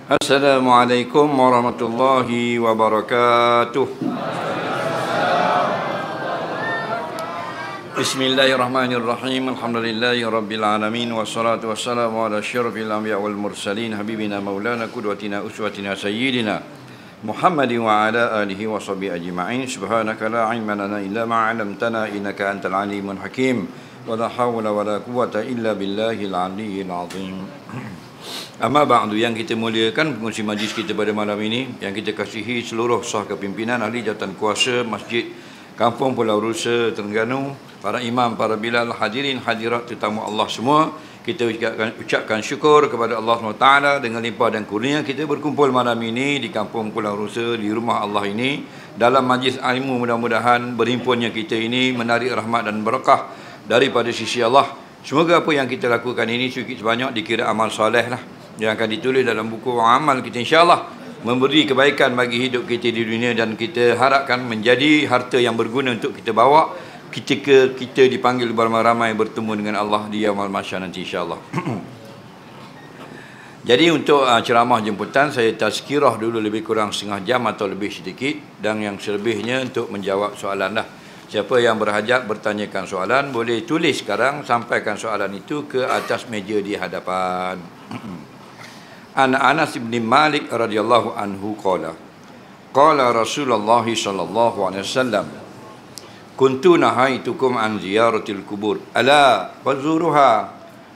Assalamualaikum warahmatullahi wabarakatuh. Bismillahirrahmanirrahim. Alhamdulillahi rabbil alamin. Wassalatu wassalamu ala asyrafil anbiya wal mursalin habibina maulana qudwatina uswatina sayyidina Muhammadin wa ala alihi wa sahbihi ajma'in. Subhanaka la ilma lana illa ma 'allamtana innaka antal alimul hakim. Wa la hawla wa la quwwata illa billahil aliyyil azim. Amma ba'du, yang kita muliakan pengurusi majlis kita pada malam ini, yang kita kasihi seluruh sah kepimpinan ahli jawatan kuasa Masjid Kampung Pulau Rusa Terengganu, para imam, para bilal, hadirin hadirat tetamu Allah semua, kita ucapkan syukur kepada Allah SWT dengan limpah dan kurnia kita berkumpul malam ini di Kampung Pulau Rusa, di rumah Allah ini, dalam majlis ilmu. Mudah-mudahan berhimpunnya kita ini menarik rahmat dan barakah daripada sisi Allah. Semoga apa yang kita lakukan ini sedikit sebanyak dikira amal soleh lah, yang akan ditulis dalam buku amal kita, insyaAllah memberi kebaikan bagi hidup kita di dunia, dan kita harapkan menjadi harta yang berguna untuk kita bawa ketika kita dipanggil beramai-ramai bertemu dengan Allah di yaumul mahsyar nanti, insyaAllah. Jadi untuk ceramah jemputan, saya tazkirah dulu lebih kurang setengah jam atau lebih sedikit, dan yang selebihnya untuk menjawab soalan lah. Siapa yang berhajat bertanyakan soalan, boleh tulis sekarang, sampaikan soalan itu ke atas meja di hadapan. Anas bin Malik radhiyallahu anhu qala Rasulullah sallallahu alaihi wasallam, kuntu nahaitukum an ziyaratil kubur ala fazuruha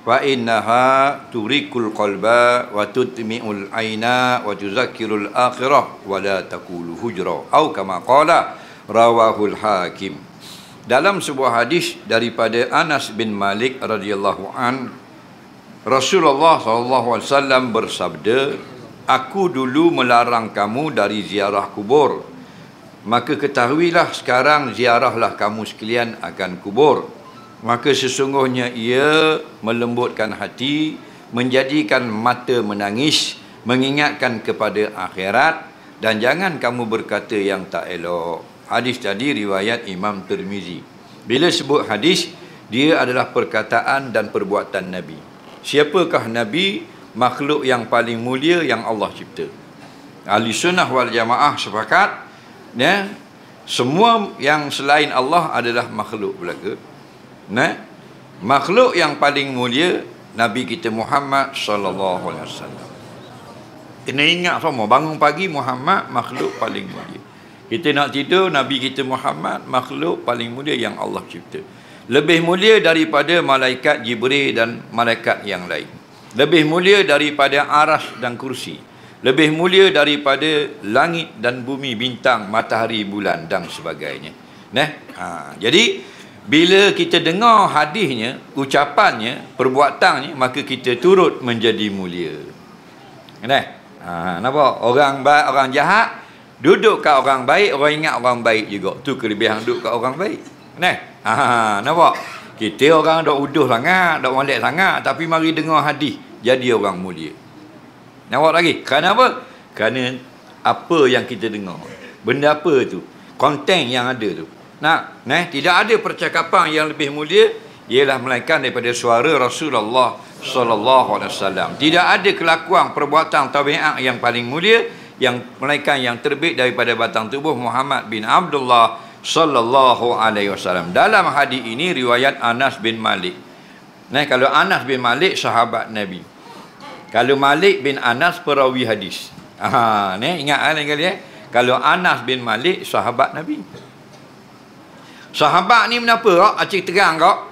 wa innaha turikul qalba wa tutmi'ul aina wa tuzakkirul akhirah wa la taqulu hujra, atau kama qala rawahul Hakim. Dalam sebuah hadis daripada Anas bin Malik radhiyallahu an, Rasulullah SAW bersabda, aku dulu melarang kamu dari ziarah kubur, maka ketahuilah sekarang ziarahlah kamu sekalian akan kubur. Maka sesungguhnya ia melembutkan hati, menjadikan mata menangis, mengingatkan kepada akhirat, dan jangan kamu berkata yang tak elok. Hadis tadi riwayat Imam Tirmizi. Bila sebut hadis, dia adalah perkataan dan perbuatan Nabi. Siapakah Nabi? Makhluk yang paling mulia yang Allah cipta. Ahli sunnah wal jamaah sepakat, ya, semua yang selain Allah adalah makhluk belaka. Nah, makhluk yang paling mulia Nabi kita Muhammad sallallahu alaihi wasallam. Kena ingat semua, bangun pagi Muhammad makhluk paling mulia. Kita nak tidur, Nabi kita Muhammad makhluk paling mulia yang Allah cipta. Lebih mulia daripada malaikat Jibril dan malaikat yang lain. Lebih mulia daripada aras dan kursi. Lebih mulia daripada langit dan bumi, bintang, matahari, bulan dan sebagainya. Jadi bila kita dengar hadisnya, ucapannya, perbuatannya, maka kita turut menjadi mulia. Nampak? Orang jahat duduk kat orang baik, orang ingat orang baik juga. Tu kelebihan duduk kat orang baik. Nampak? Kita orang dok uduh sangat, dok molek sangat, tapi mari dengar hadis, jadi orang mulia. Nampak lagi? Kerana apa? Kerana apa yang kita dengar. Benda apa tu? Konten yang ada tu. Tidak ada percakapan yang lebih mulia ialah melainkan daripada suara Rasulullah sallallahu alaihi wasallam. Tidak ada kelakuan perbuatan tabiat yang paling mulia yang melainkan yang terbit daripada batang tubuh Muhammad bin Abdullah sallallahu alaihi wasallam. Dalam hadis ini riwayat Anas bin Malik. Kalau Anas bin Malik sahabat Nabi. Kalau Malik bin Anas perawi hadis. Ingat kali ya. Kalau Anas bin Malik sahabat Nabi. Sahabat ni kenapa? Acik terang kau.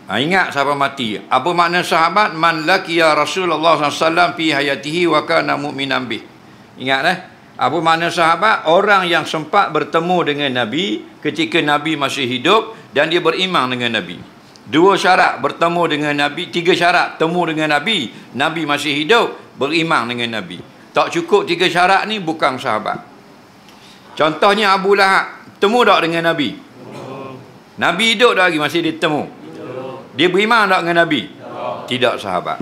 Ingat sahabat mati. Apa makna sahabat? Man laqiya Rasulullah sallallahu alaihi wasallam fi hayatihi wa kana mu'minan bih. Ingat apa makna sahabat? Orang yang sempat bertemu dengan Nabi ketika Nabi masih hidup dan dia beriman dengan Nabi. 2 syarat bertemu dengan Nabi, 3 syarat temu dengan Nabi, Nabi masih hidup, beriman dengan Nabi. Tak cukup 3 syarat ni, bukan sahabat. Contohnya Abu Lahab, temu tak dengan Nabi? Nabi hidup tak lagi, masih dia temu? Dia beriman tak dengan Nabi? Tidak sahabat.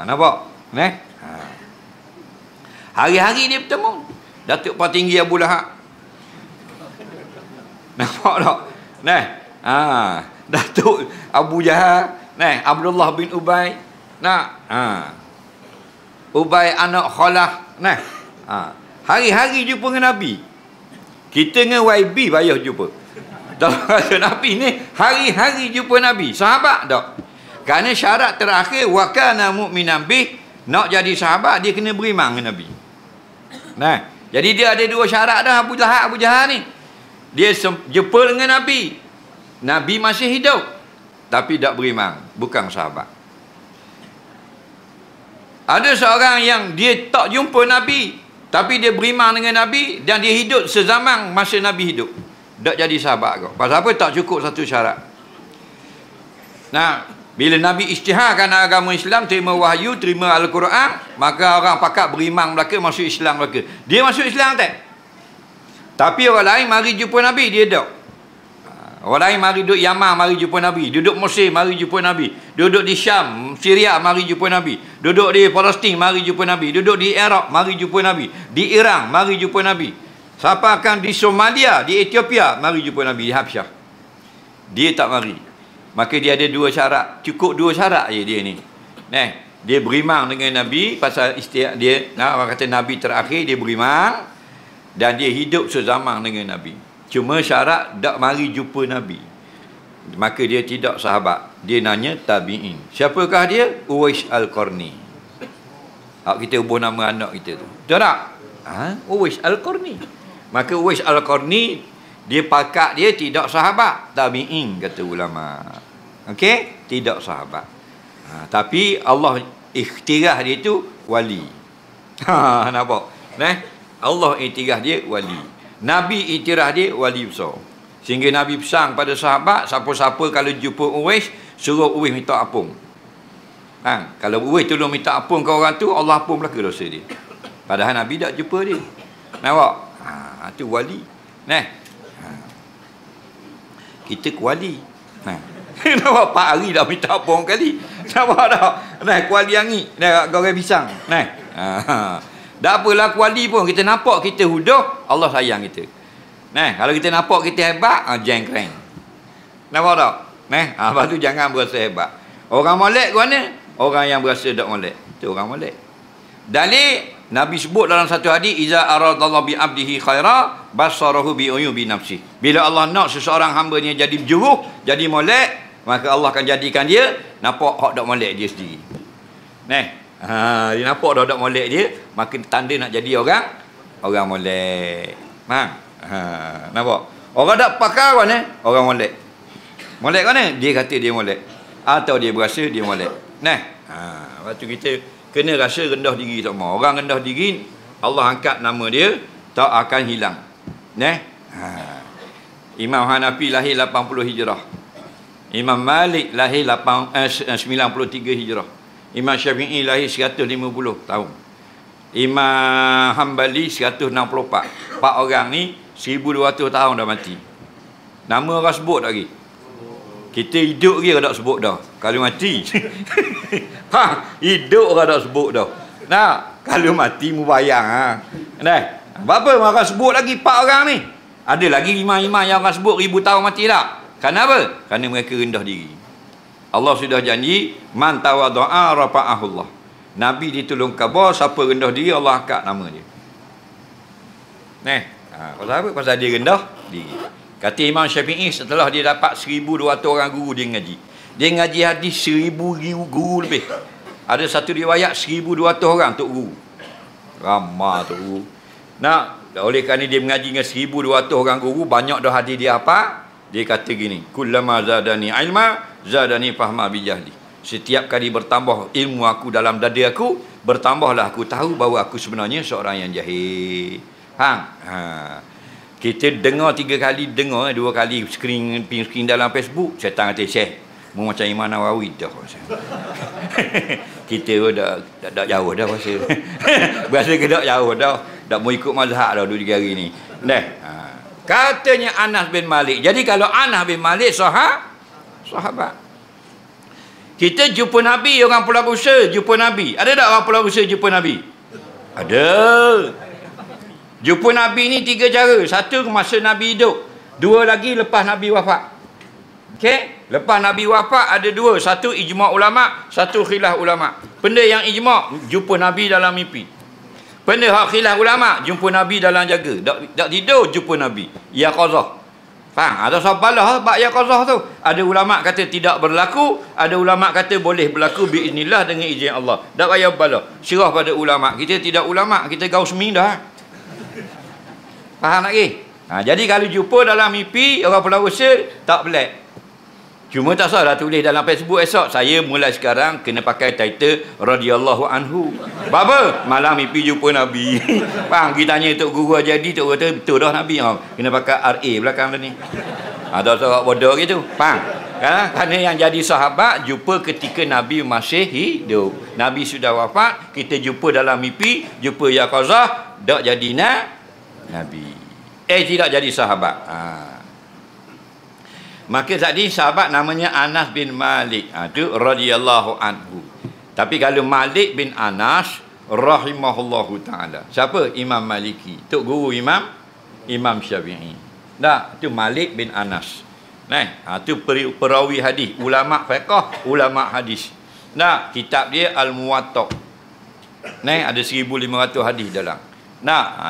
Nampak? Hari-hari dia bertemu. Datuk Patinggi Abu Lahab. Nampak tak? Datuk Abu Jahal, Abdullah bin Ubay. Ubay anak Khalah. Nah. Hari-hari jumpa dengan Nabi. Kita dengan YB payah jumpa. Tak Nabi ni hari-hari jumpa Nabi. Sahabat tak? Kerana syarat terakhir wa kana mu'minan bih, nak jadi sahabat dia kena beriman dengan Nabi. Nah, jadi dia ada dua syarat dah Abu Jahal ni. Dia jumpa dengan Nabi. Nabi masih hidup tapi tak beriman, bukan sahabat. Ada seorang yang dia tak jumpa Nabi tapi dia beriman dengan Nabi dan dia hidup sezaman masa Nabi hidup. Tak jadi sahabat kau. Pasal apa? Tak cukup satu syarat. Nah, bila Nabi isytiharkan agama Islam, terima wahyu, terima Al-Quran, maka orang pakat beriman Melaka, masuk Islam Melaka. Dia masuk Islam tak? Tapi orang lain mari jumpa Nabi, dia tak. Orang lain mari duduk Yaman, mari jumpa Nabi. Duduk Mesir, mari jumpa Nabi. Duduk di Syam, Syria, mari jumpa Nabi. Duduk di Palestin, mari jumpa Nabi. Duduk di Iraq, mari jumpa Nabi. Di Iran, mari jumpa Nabi. Siapa akan di Somalia, di Ethiopia, mari jumpa Nabi. Di Habsyah. Dia tak mari. Maka dia ada dua syarat. Cukup dua syarat je dia ni. Dia beriman dengan Nabi, pasal dia, orang kata Nabi terakhir, dia beriman. Dan dia hidup sezaman dengan Nabi. Cuma syarat tak mari jumpa Nabi. Maka dia tidak sahabat. Dia nanya tabi'in. Siapakah dia? Uwais Al-Qarni. Kita ubah nama anak kita tu. Betul tak? Uwais Al-Qarni. Maka Uwais Al-Qarni, dia pakat dia tidak sahabat. Tabi'in kata ulama. Okey? Tidak sahabat. Tapi Allah ikhtirah dia tu wali. Nampak? Allah ikhtirah dia wali. Nabi iktiraf dia wali besar. Sehingga Nabi pesan pada sahabat, siapa-siapa kalau jumpa Uwais, suruh Uwais minta ampun. Kalau Uwais tolong minta ampun ke orang tu, Allah ampun belaka dosa dia. Padahal Nabi tak jumpa dia. Nampak? Itu wali. Kita ke wali. Nampak? Pak hari dah minta ampun kali. Nampak tak? Kuali angin. Goreng pisang. Tak apalah kuali pun, kita nampak kita huduh, Allah sayang kita. Kalau kita nampak kita hebat, jengkreng. Nampak tak? Lepas tu jangan berasa hebat. Orang molek ke mana? Orang yang berasa tak molek. Itu orang molek. Dalil Nabi sebut dalam satu hadis, iza aradallahu bi abdihi khaira basarahu bi uyubi nafsi. Bila Allah nak seseorang hamba-Nya jadi berjuruh, jadi molek, maka Allah akan jadikan dia nampak hak tak molek dia sendiri. Dia nampak dah molek dia, maka tanda nak jadi orang molek. Nampak? Orang tak pakar mana? Orang molek. Molek mana? Dia kata dia molek. Atau dia berasa dia molek. Waktu kita kena rasa rendah diri semua. Orang rendah diri, Allah angkat nama dia, tak akan hilang. Imam Hanafi lahir 80 Hijrah. Imam Malik lahir 93 Hijrah. Imam Syafi'i lahir 150 tahun. Imam Hanbali 164. Empat orang ni 1200 tahun dah mati. Nama orang sebut lagi. Kita hidup lagi orang tak sebut dah. Kalau mati. Hidup orang tak sebut dah. Kalau mati mu bayang. Apa orang sebut lagi empat orang ni? Ada lagi imam-imam yang orang sebut 1000 tahun mati tak? Kenapa? Kerana mereka rendah diri. Allah sudah janji, man tawadha'a rafa'ahullah. Nabi ditolong khabar, siapa rendah diri, Allah angkat nama dia. Pasal apa? Pasal dia rendah diri. Kata Imam Syafi'i, setelah dia dapat 1200 orang guru dia ngaji. Dia ngaji hadis 1000 guru lebih. Ada satu riwayat 1200 orang tok guru. Ramah tok guru. Oleh kerana dia mengaji dengan 1200 orang guru, banyak dah hadis dia apa? Dia kata gini, kullama zadani ilma zadani fahma bijahli. Setiap kali bertambah ilmu aku dalam dada aku, bertambahlah aku tahu bahawa aku sebenarnya seorang yang jahil. Kita dengar 3 kali, 2 kali screen dalam Facebook, syaitan kata Syekh, mu macam Imam Nawawi dah rasa. Kita dah jauh dah rasa. Berasa ke dah jauh dah. Tak mau ikut mazhab dah 2 hari ni. Katanya Anas bin Malik. Jadi kalau Anas bin Malik sahabat. Kita jumpa Nabi, orang Pulau Busa jumpa Nabi. Ada tak orang Pulau Busa jumpa Nabi? Ada. Jumpa Nabi ni 3 cara. 1 masa Nabi hidup. 2 lagi lepas Nabi wafat. Okey? Lepas Nabi wafat ada dua. Satu ijma' ulama', satu khilaf ulama'. Benda yang ijma' jumpa Nabi dalam mimpi. Benda hak khilaf ulama' jumpa Nabi dalam jaga. Tak tidur jumpa Nabi. Ya qazah. Faham? Ada sabalah bab ya qazah tu. Ada ulama' kata tidak berlaku, ada ulama' kata boleh berlaku biiznillah dengan izin Allah. Tak payah bala. Serah pada ulama'. Kita tidak ulama', kita gaul seming dah. Faham lagi? Jadi kalau jumpa dalam mimpi orang pelawasa tak pelik. Cuma tak salah tulis dalam Facebook esok, saya mulai sekarang kena pakai title radhiyallahu anhu. Apa? Malam mimpi jumpa Nabi. Faham? Kita tanya Tok Guru jadi, Tok kata betul dah Nabi. Kena pakai RA belakang ni. Tak salah bodoh gitu. Faham? Kerana yang jadi sahabat jumpa ketika Nabi masih hidup. Nabi sudah wafat, kita jumpa dalam mimpi, jumpa yaqazah, tak jadi Nabi. Tidak jadi sahabat. Maka tadi sahabat namanya Anas bin Malik. Itu radhiyallahu anhu. Tapi kalau Malik bin Anas rahimahullahu ta'ala. Siapa? Imam Maliki. Tok Guru Imam Syafi'i. Tak, itu Malik bin Anas. Itu perawi hadis. Ulama' fiqh, ulama' hadis. Nah, kitab dia Al-Muwatta'. Ada 1500 hadis dalam.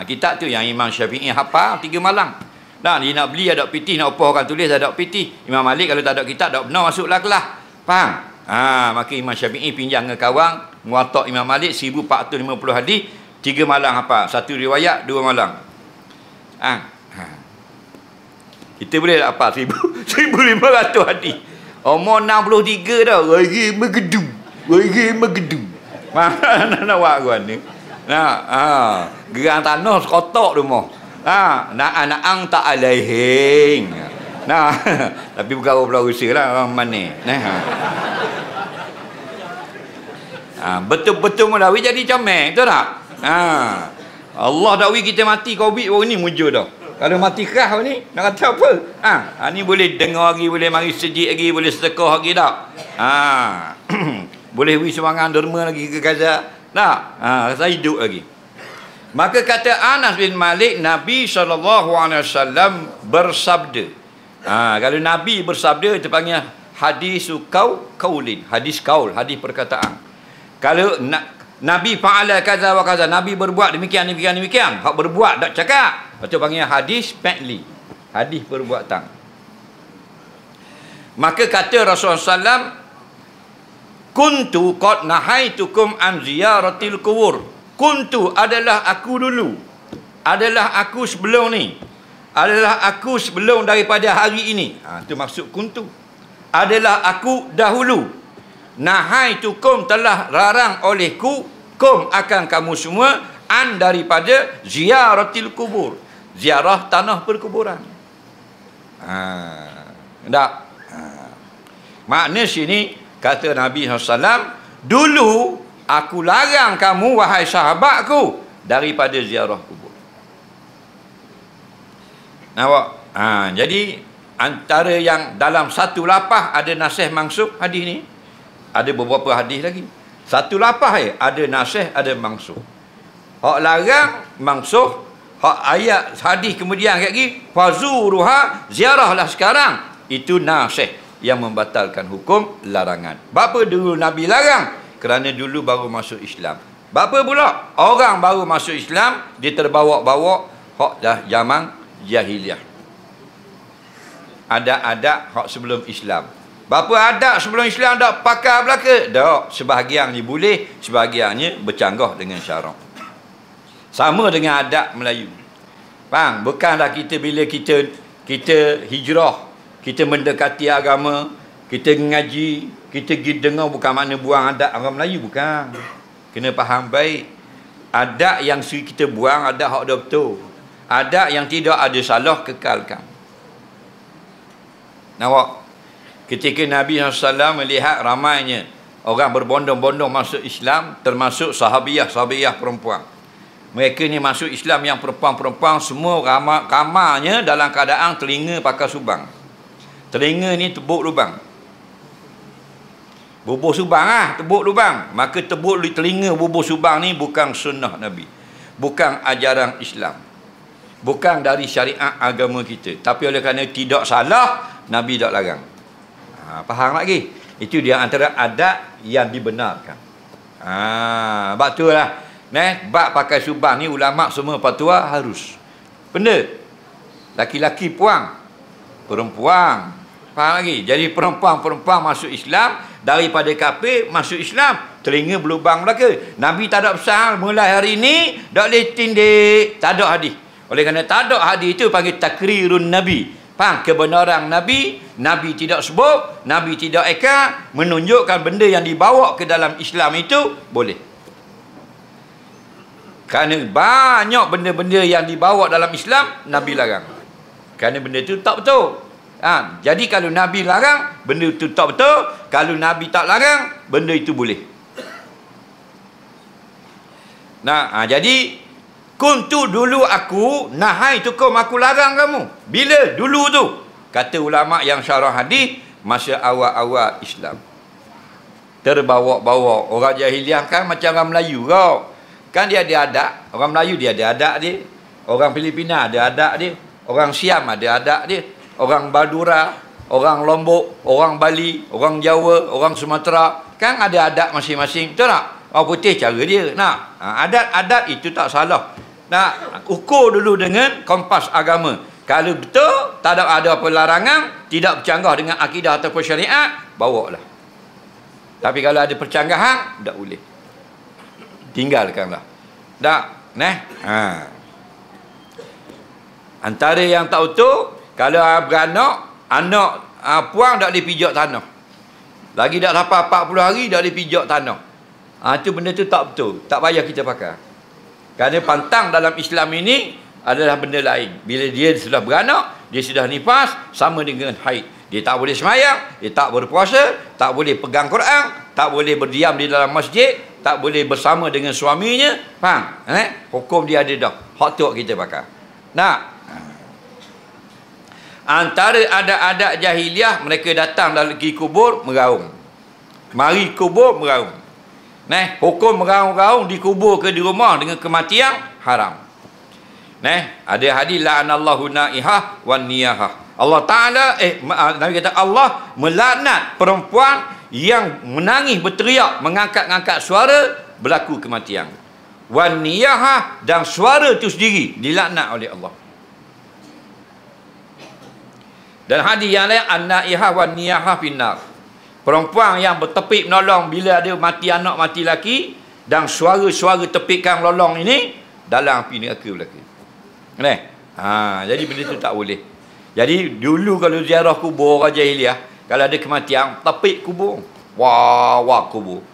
Kitab tu yang Imam Syafi'i hafal 3 malam. Dia nak beli ada pitih, nak apa orang tulis ada pitih. Imam Malik kalau tak ada kitab tak benar masuklah kelas. Faham? Maka Imam Syafi'i pinjam dengan kawan Muwatta' Imam Malik 1450 hadis, 3 malam hafal. Satu riwayat 2 malam. Kita boleh apa 1500 hadis. Umur 63 dah. Lagi megedum. Mana nak buat gua ni? Gerang tanah sekotak rumah. Nak tak alaihing. Tapi bukan orang Pulau Rusia lah, orang mana. Betul-betul Melawi jadi comel, betul tak? Allah dakwi kita mati Covid baru ni muncul dah. Kalau mati khas ni nak kata apa? Ni boleh dengar lagi, boleh mari sejik lagi, boleh sedekah lagi tak? Boleh wis semangat derma lagi ke Gaza. Tak? Rasa hidup lagi. Maka kata Anas bin Malik, Nabi SAW bersabda. Kalau Nabi bersabda, itu panggil hadis kaulin. Hadis kaul, hadis perkataan. Kalau Nabi fa'ala kaza wa kaza, Nabi berbuat demikian. Hak berbuat tak cakap. Itu panggil hadis fi'li. Hadis perbuatan. Maka kata Rasulullah SAW, kuntu qad nahaitukum an ziyaratil kubur. Kuntu adalah aku dulu. Adalah aku sebelum ni. Adalah aku sebelum daripada hari ini. Itu maksud kuntu. Adalah aku dahulu. Nahaitukum telah larang olehku. Kum akan kamu semua. An daripada ziyaratil kubur. Ziarah tanah perkuburan. Tak? Makna sini kata Nabi SAW, dulu aku larang kamu wahai sahabatku daripada ziarah kubur. Nampak? Jadi antara yang dalam satu lapah ada nasih mansukh hadis ni. Ada beberapa hadis lagi. Satu lapah ada nasih, ada mansukh. Hak larang mansukh, hak ayat hadis kemudian lagi fazuruha, ziarahlah sekarang. Itu nasih yang membatalkan hukum larangan. Bapa dulu Nabi larang? Kerana dulu baru masuk Islam. Bapa pula orang baru masuk Islam, dia terbawa-bawa hak dah zaman jahiliah. Ada hak sebelum Islam. Bapa adab sebelum Islam tak pakar belaka? Tak. Sebahagian ni boleh, sebahagiannya bercanggah dengan syarak. Sama dengan adab Melayu. Faham? Bukanlah kita bila kita hijrah, kita mendekati agama, kita ngaji, kita pergi dengar, bukan makna buang adat orang Melayu, bukan. Kena faham baik. Adat yang kita buang, adat hak dah betul. Adat yang tidak ada salah, kekalkan. Nampak? Ketika Nabi SAW melihat ramainya orang berbondong-bondong masuk Islam, termasuk sahabiah perempuan. Mereka ni masuk Islam yang perempuan-perempuan, semua ramanya dalam keadaan telinga pakai subang. Telinga ni tebuk lubang. Bubuh subang tebuk lubang. Maka tebuk telinga bubuh subang ni bukan sunnah Nabi. Bukan ajaran Islam. Bukan dari syariat agama kita. Tapi oleh kerana tidak salah, Nabi tak larang. Faham lagi? Itu dia antara adat yang dibenarkan. Sebab tu lah. Bab pakai subang ni ulama semua fatwa harus. Benda. Laki-laki puang. Perempuan. Faham lagi? Jadi perempuan masuk Islam. Daripada kafir masuk Islam. Telinga berlubang belaka. Nabi tak ada pesan. Mulai hari ni tak boleh tindik. Tak ada hadis. Oleh kerana tak ada hadis itu panggil takrirun Nabi. Faham? Kebenaran Nabi. Nabi tidak sebut. Nabi tidak eka. Menunjukkan benda yang dibawa ke dalam Islam itu boleh. Kerana banyak benda-benda yang dibawa dalam Islam Nabi larang. Kerana benda itu tak betul. Jadi kalau Nabi larang, benda itu tak betul. Kalau Nabi tak larang, benda itu boleh. Jadi kuntu dulu aku nahai tukum, aku larang kamu. Bila? Dulu tu. Kata ulama yang syarah hadis, masa awal-awal Islam. Terbawa-bawa. Orang jahiliah kan macam orang Melayu kau. Kan dia ada adat. Orang Melayu dia ada adat dia. Orang Filipina ada adat dia. Orang Siam ada adat dia. Orang Madura, orang Lombok, orang Bali, orang Jawa, orang Sumatera. Kan ada adat masing-masing. Betul tak? Orang putih cara dia. Adat-adat itu tak salah. Ukur dulu dengan kompas agama. Kalau betul, tak ada apa larangan, tidak bercanggah dengan akidah ataupun syariat, bawa lah. Tapi kalau ada percanggahan, tak boleh. Tinggalkanlah. Tak? Antara yang tak betul, kalau beranak, anak puang tak boleh pijak tanah. Lagi dah sampai 40 hari, tak boleh pijak tanah. Itu benda tu tak betul. Tak payah kita pakai. Kerana pantang dalam Islam ini adalah benda lain. Bila dia sudah beranak, dia sudah nifas, sama dengan haid. Dia tak boleh semayang, dia tak boleh puasa, tak boleh pegang Quran, tak boleh berdiam di dalam masjid, tak boleh bersama dengan suaminya. Faham? Hukum dia ada dah. Hak tu kita pakai. Antara adat-adat jahiliah, mereka datang dalam kubur meraung. Mari kubur meraung. Hukum meraung-raung dikubur ke di rumah dengan kematian haram. Ada hadis la'anallahu naihah wan niyahah. Allah Taala Nabi kata Allah melaknat perempuan yang menangis berteriak, mengangkat-angkat suara berlaku kematian. Wan niyahah, dan suara itu sendiri dilaknat oleh Allah. Dan hadis yang lain an-naihah wan niyahah finnar. Perempuan yang bertepik menolong bila ada mati anak, mati laki, dan suara-suara tepikan menolong ini dalam api neraka belaka. Jadi benda itu tak boleh. Jadi dulu kalau ziarah kubur orang jahiliah, kalau ada kematian, tepik kubur. Wah kubur.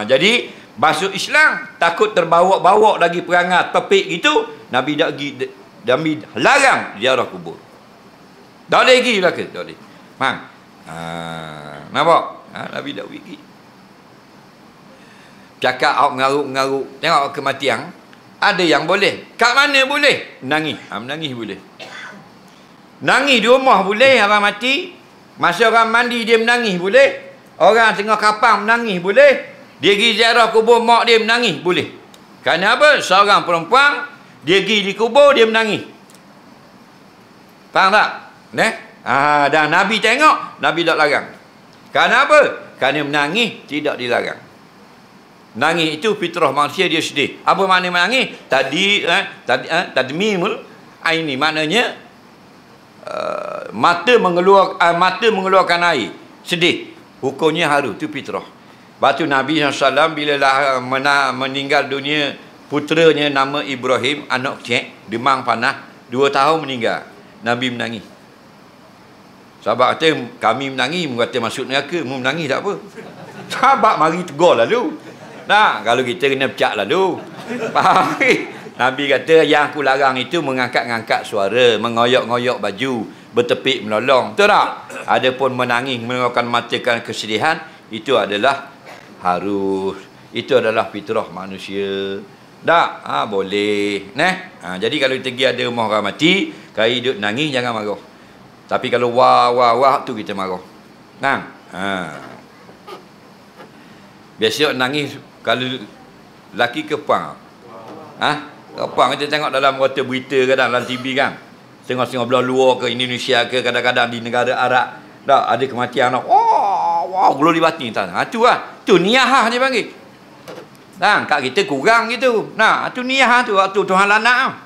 Jadi masuk Islam takut terbawa-bawa lagi perangai tepik gitu, Nabi tak pergi, Nabi larang ziarah kubur. Tak boleh pergi belaka, tak boleh. Nampak? Nabi tak pergi. Cakap awak mengaruk-mengaruk, tengok kematian. Ada yang boleh. Kat mana boleh? Menangis. Menangis boleh. Nangis di rumah boleh, orang mati. Masa orang mandi dia menangis boleh. Orang tengah kapang menangis boleh. Dia pergi ziarah kubur mak dia menangis boleh. Kerana apa? Seorang perempuan, dia pergi di kubur dia menangis. Faham tak? Dan Nabi tengok, Nabi tak larang. Kerana apa? Kerana menangis tidak dilarang. Menangis itu fitrah manusia, dia sedih. Apa makna menangis? Tadmimul aini, maknanya mata mengeluarkan air, sedih. Hukumnya haru, itu fitrah. Batu Nabi SAW bila meninggal dunia, puteranya nama Ibrahim, anak kecil, demam panas, 2 tahun meninggal. Nabi menangis. Sahabat kata, kami menangis, kata masuk neraka, mu menangis tak apa. Sahabat mari tegur lalu. Kalau kita kena pecah lalu. Faham? Nabi kata, yang aku larang itu mengangkat-ngangkat suara, mengoyak-ngoyak baju, bertepik menolong. Betul tak? Adapun menangis, mengeluarkan matakan kesedihan, itu adalah harus. Itu adalah fitrah manusia. Tak? Boleh. Jadi kalau kita pergi ada rumah orang mati, kalau hidup nangis, jangan marah. Tapi kalau wah tu kita marah. Biasa nangis kalau laki ke puang. Puang kita tengok dalam berita kadang dalam TV kan. Tengok-tengok belah luar ke Indonesia ke, kadang-kadang di negara Arab. Tak, ada kematian nak. Wah, gulung di batin tak. Tu lah. Tu niyahah dia panggil. Nah, kat kita kurang gitu. Nah, tu niyahah tu waktu Tuhan lanak.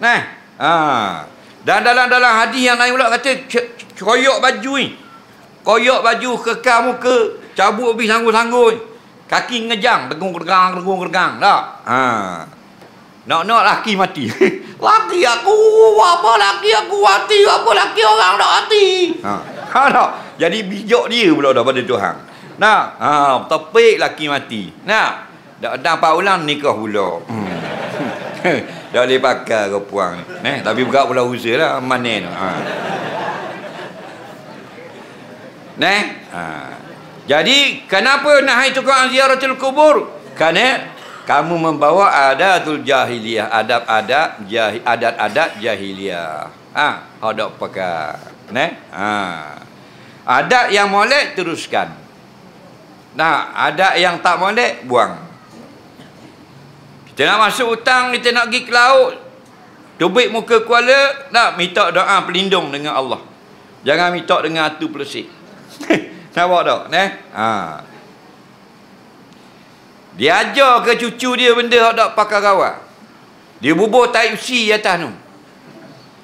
Nah. Dan dalam hadis yang lain pula kata koyok baju ni. Koyok baju kekal muka, cabut habis sanggup-sanggup. Kaki ngejang, dengung-gergang. Tak? Nak laki mati. Laki aku, apa laki aku mati, apa laki orang nak mati. Tak? Jadi bijak dia pula dah pada Tuhan. Nah, topik laki mati. Nah, dah 4 bulan nikah pula. Dah boleh pakai kau puang ni. Tapi buka pula usaha lah, mana tu. Jadi kenapa nahai tukang an ziaratul kubur? Kerana kamu membawa adatul jahiliyah, adat-adat jahiliyah. Hendak pakai. Adat yang molek teruskan. Adat yang tak molek buang. Kita nak masuk hutang, kita nak pergi ke laut, tubik muka kuala, nak minta doa pelindung dengan Allah. Jangan minta dengan hatu pelesik. Nampak tak? Dia ajar ke cucu dia benda yang tak pakai rawat. Dia bubuh type C atas tu.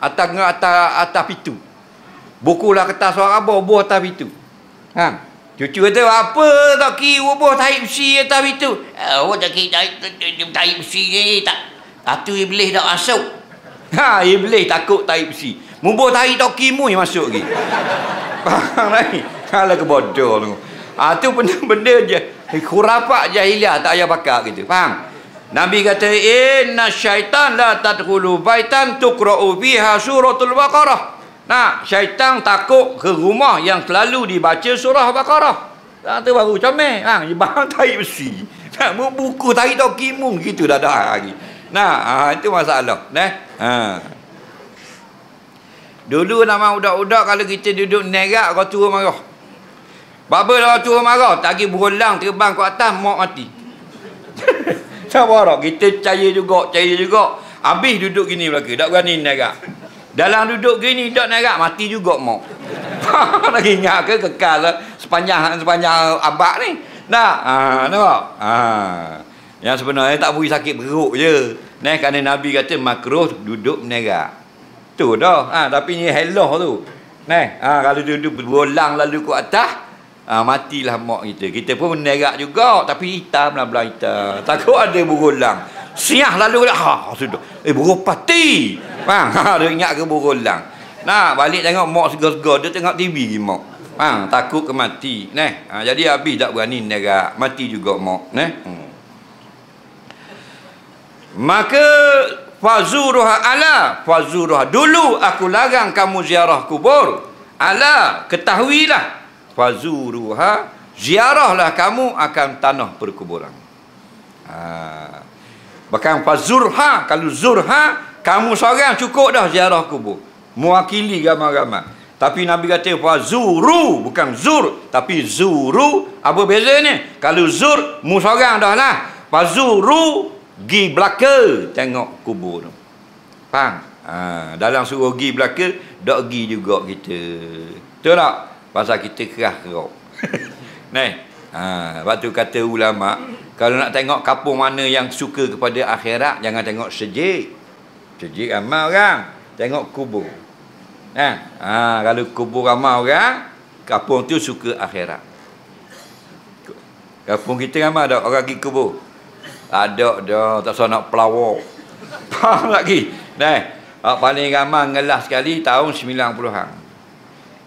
Atas pintu. Bukulah kertas suara apa, bubuh atas pintu. Cucu kata, apa tak kira bubuh type C atas pintu? Awak tak kira type C ni tak. Satu iblis tak masuk. Iblis takut type C. Bubuh type tak kimui masuk lagi. Faham lagi? Kalau kebodoh tu. Tu benda-benda je. Khurafat jahiliah tak payah pakai gitu. Faham? Nabi kata, inna syaitan la tadkhulu baitan tuqra'u fiha suratul Baqarah. Syaitan takut ke rumah yang selalu dibaca surah Baqarah. Tu baru comel. Bang tarik besi. Buku tarik tak kimung gitu dah lagi. Itu masalah. Dulu nama budak-budak kalau kita duduk nerak kau tua marah. Bapa dah tua marah, tak pergi berulang terbang ke atas mak mati. Sabar tak? Kita percaya juga. Habis duduk gini belaka, tak berani nerak. Dalam duduk gini tak nerak mati juga mak. Lagi ingat ke kekal sepanjang abad ni. Nampak? Yang sebenarnya tak boleh sakit perut je. Kerana Nabi kata makruh duduk nerak. Tu dah. Tapi ni helah tu. Kalau duduk berulang lalu ke atas, matilah mak kita. Kita pun menerak juga, tapi hitam lah belah hitam. Takut ada berulang. Siah lalu sudah. Buruk pati. Dia ingat ke berulang. Balik tengok mak segar-segar, dia tengok TV mak. Takut ke mati. Jadi habis tak berani nerak, mati juga mak. Maka fazuruha dulu aku larang kamu ziarah kubur. Ketahuilah, fazuruha, ziarahlah kamu akan tanah perkuburan. Bahkan fazurha, kalau zurha kamu seorang cukup dah ziarah kubur, mewakili ramai-ramai. Tapi Nabi kata fazuru, bukan zur, tapi zuru. Apa bezanya? Kalau zur mu seorang dah lah. Fazuru, gi belaka tengok kubur tu. Faham? Dalam suruh gi belaka, dak gi juga kita. Betul tak? Pasal kita kerah kerok. Waktu kata ulama, kalau nak tengok kampung mana yang suka kepada akhirat, jangan tengok sejik. Sejik ramai orang, tengok kubur. Kalau kubur ramai orang, kampung tu suka akhirat. Kampung kita ramai ada orang pergi kubur. Ada dah, tak usah nak pelawak. Faham lagi? Paling ramai ngelas sekali tahun 90-an.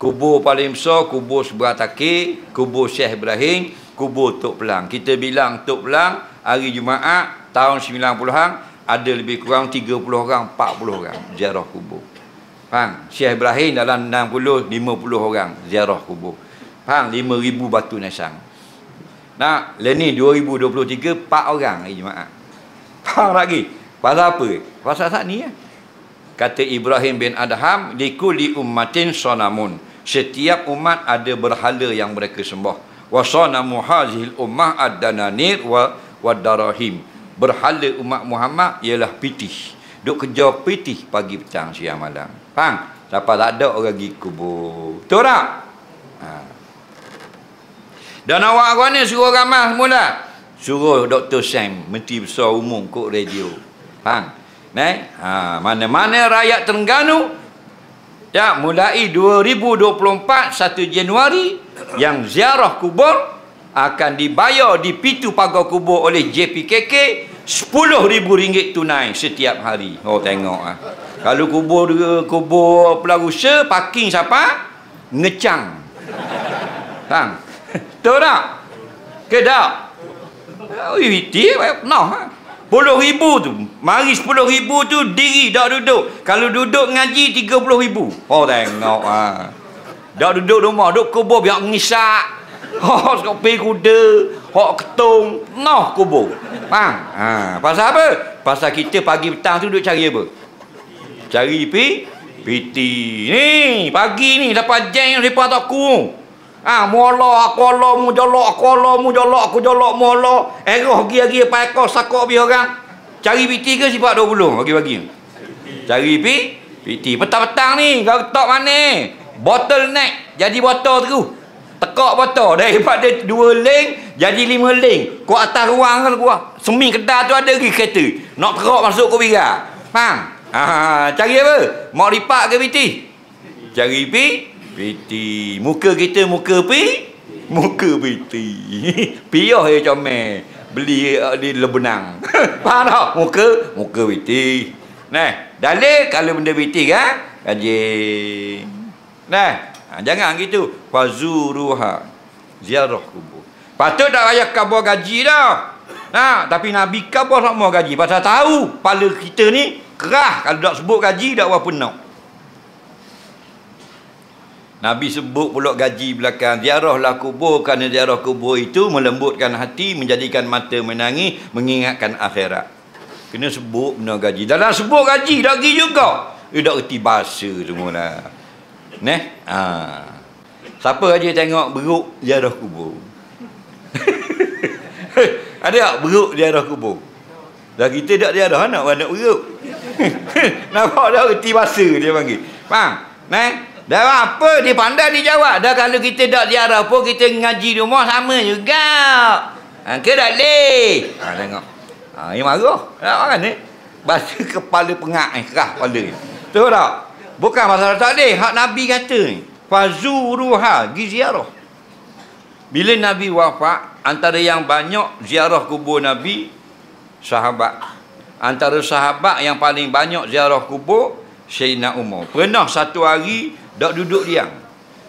Kubur paling besar, kubur sebelah Takir, kubur Syekh Ibrahim, kubur Tok Pelang. Kita bilang Tok Pelang hari Jumaat tahun 90-an ada lebih kurang 30 orang, 40 orang ziarah kubur. Faham? Syekh Ibrahim dalam 60, 50 orang ziarah kubur. Faham? 5,000 batu nasang. Leni 2023 4 orang hari Jumaat. Faham lagi? Pasal apa? Pasal saat ni kata Ibrahim bin Adham, likulli ummatin sanamun. Setiap umat ada berhala yang mereka sembah. Wa sanamu hazihil ummah ad-dananir wa darahim. Berhala umat Muhammad ialah pitih. Duk kerja pitih pagi petang siang malam. Faham? Siapa tak ada orang pergi kubur. Betul tak? Dan awak mana suruh ramah semula? Suruh Dr. Sam, Menteri Besar Umum kok radio. Faham? Mana-mana rakyat Terengganu ya, mulai 2024 1 Januari yang ziarah kubur akan dibayar di pintu pagar kubur oleh JPKK RM10,000 tunai setiap hari. Oh tengok Kalau kubur Pelarusa parking siapa? Ngecang. Faham? Tahu tak? Ke tak? Witi pernah RM10,000 tu. Mari RM10,000 tu diri tak duduk. Kalau duduk ngaji RM30,000. Oh tengok tak duduk rumah, duduk kubur biar mengisak. Sekop pergi kuda, hok ketung, noh kubur. Faham? Pasal apa? Pasal kita pagi petang tu duduk cari apa? Cari PT. Ni pagi ni dapat jeng depa tak kurung. Mola aku Allah mu jolok aku Allah mu jolok aku jolok mola. Eroh lagi pakai sakok bi orang. Cari PT ke sifat 20 bagi-bagi. Cari PT. Petang-petang ni kau tok mana? Bottleneck jadi botol tu. Tekak botol daripada 2 lane jadi 5 lane. Kau atas ruang kan gua. Semi kedai tu ada lagi kereta. Nak teruk masuk ke biar. Faham? Cari apa? Mau lipat ke PT? Cari PT. Muka kita muka PT. Piyah je comel. Beli di Lebenang. Faham tak? Muka PT. Dalil kalau benda PT kan? Gaji. Jangan gitu. Fazuruha, ziarah kubur. Patut tak payah khabar gaji dah. Tapi Nabi khabar tak mau gaji. Pasal tahu kepala kita ni kerah. Kalau tak sebut gaji tak berapa nak. Nabi sebut pula gaji belakang. Ziarahlah kubur, kerana ziarah kubur itu melembutkan hati, menjadikan mata menangis, mengingatkan akhirat. Kena sebut benda gaji. Dalam sebut gaji tak pergi juga. Tak erti bahasa semua lah. Siapa aja tengok beruk ziarah kubur? Ada tak beruk ziarah kubur? Dah kita tak ziarah nak beruk. Nampak dah erti bahasa dia panggil. Faham? Dah apa dia pandai dia jawab. Dah kalau kita tak ziarah pun kita ngaji di rumah sama juga. Ke tak leh? Tengok. Yang marah. Kan ni? Bahasa kepala pengak ni, kerah kepala ni. Tahu tak? Bukan masalah tak leh. Hak Nabi kata ni. Fazuruha, pergi ziarah. Bila Nabi wafat, antara yang banyak ziarah kubur Nabi, sahabat. Antara sahabat yang paling banyak ziarah kubur, Sayyidina Umar. Pernah satu hari tak duduk diam.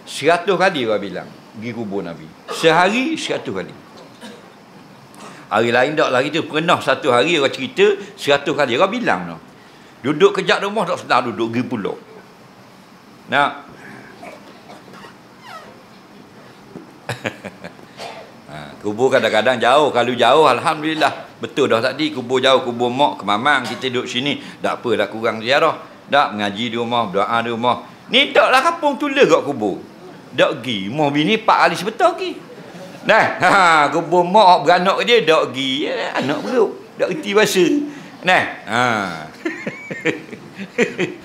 100 kali orang bilang pergi kubur Nabi. Sehari 100 kali. Hari lain tak lagi tu. Pernah satu hari orang cerita 100 kali. Orang bilang no. Duduk kejap rumah tak senang duduk, pergi pulau. Kubur kadang-kadang jauh. Kalau jauh alhamdulillah. Betul dah tadi kubur jauh, kubur mak ke mamang kita duduk sini. Tak apa dah kurang ziarah. Tak mengaji di rumah, doa di rumah. Ni taklah kampung tula kat kubur. Tak pergi. Rumah bini 4 kali sebetul pergi. Kubur mak beranak dia tak pergi. Anak beruk. Tak erti bahasa.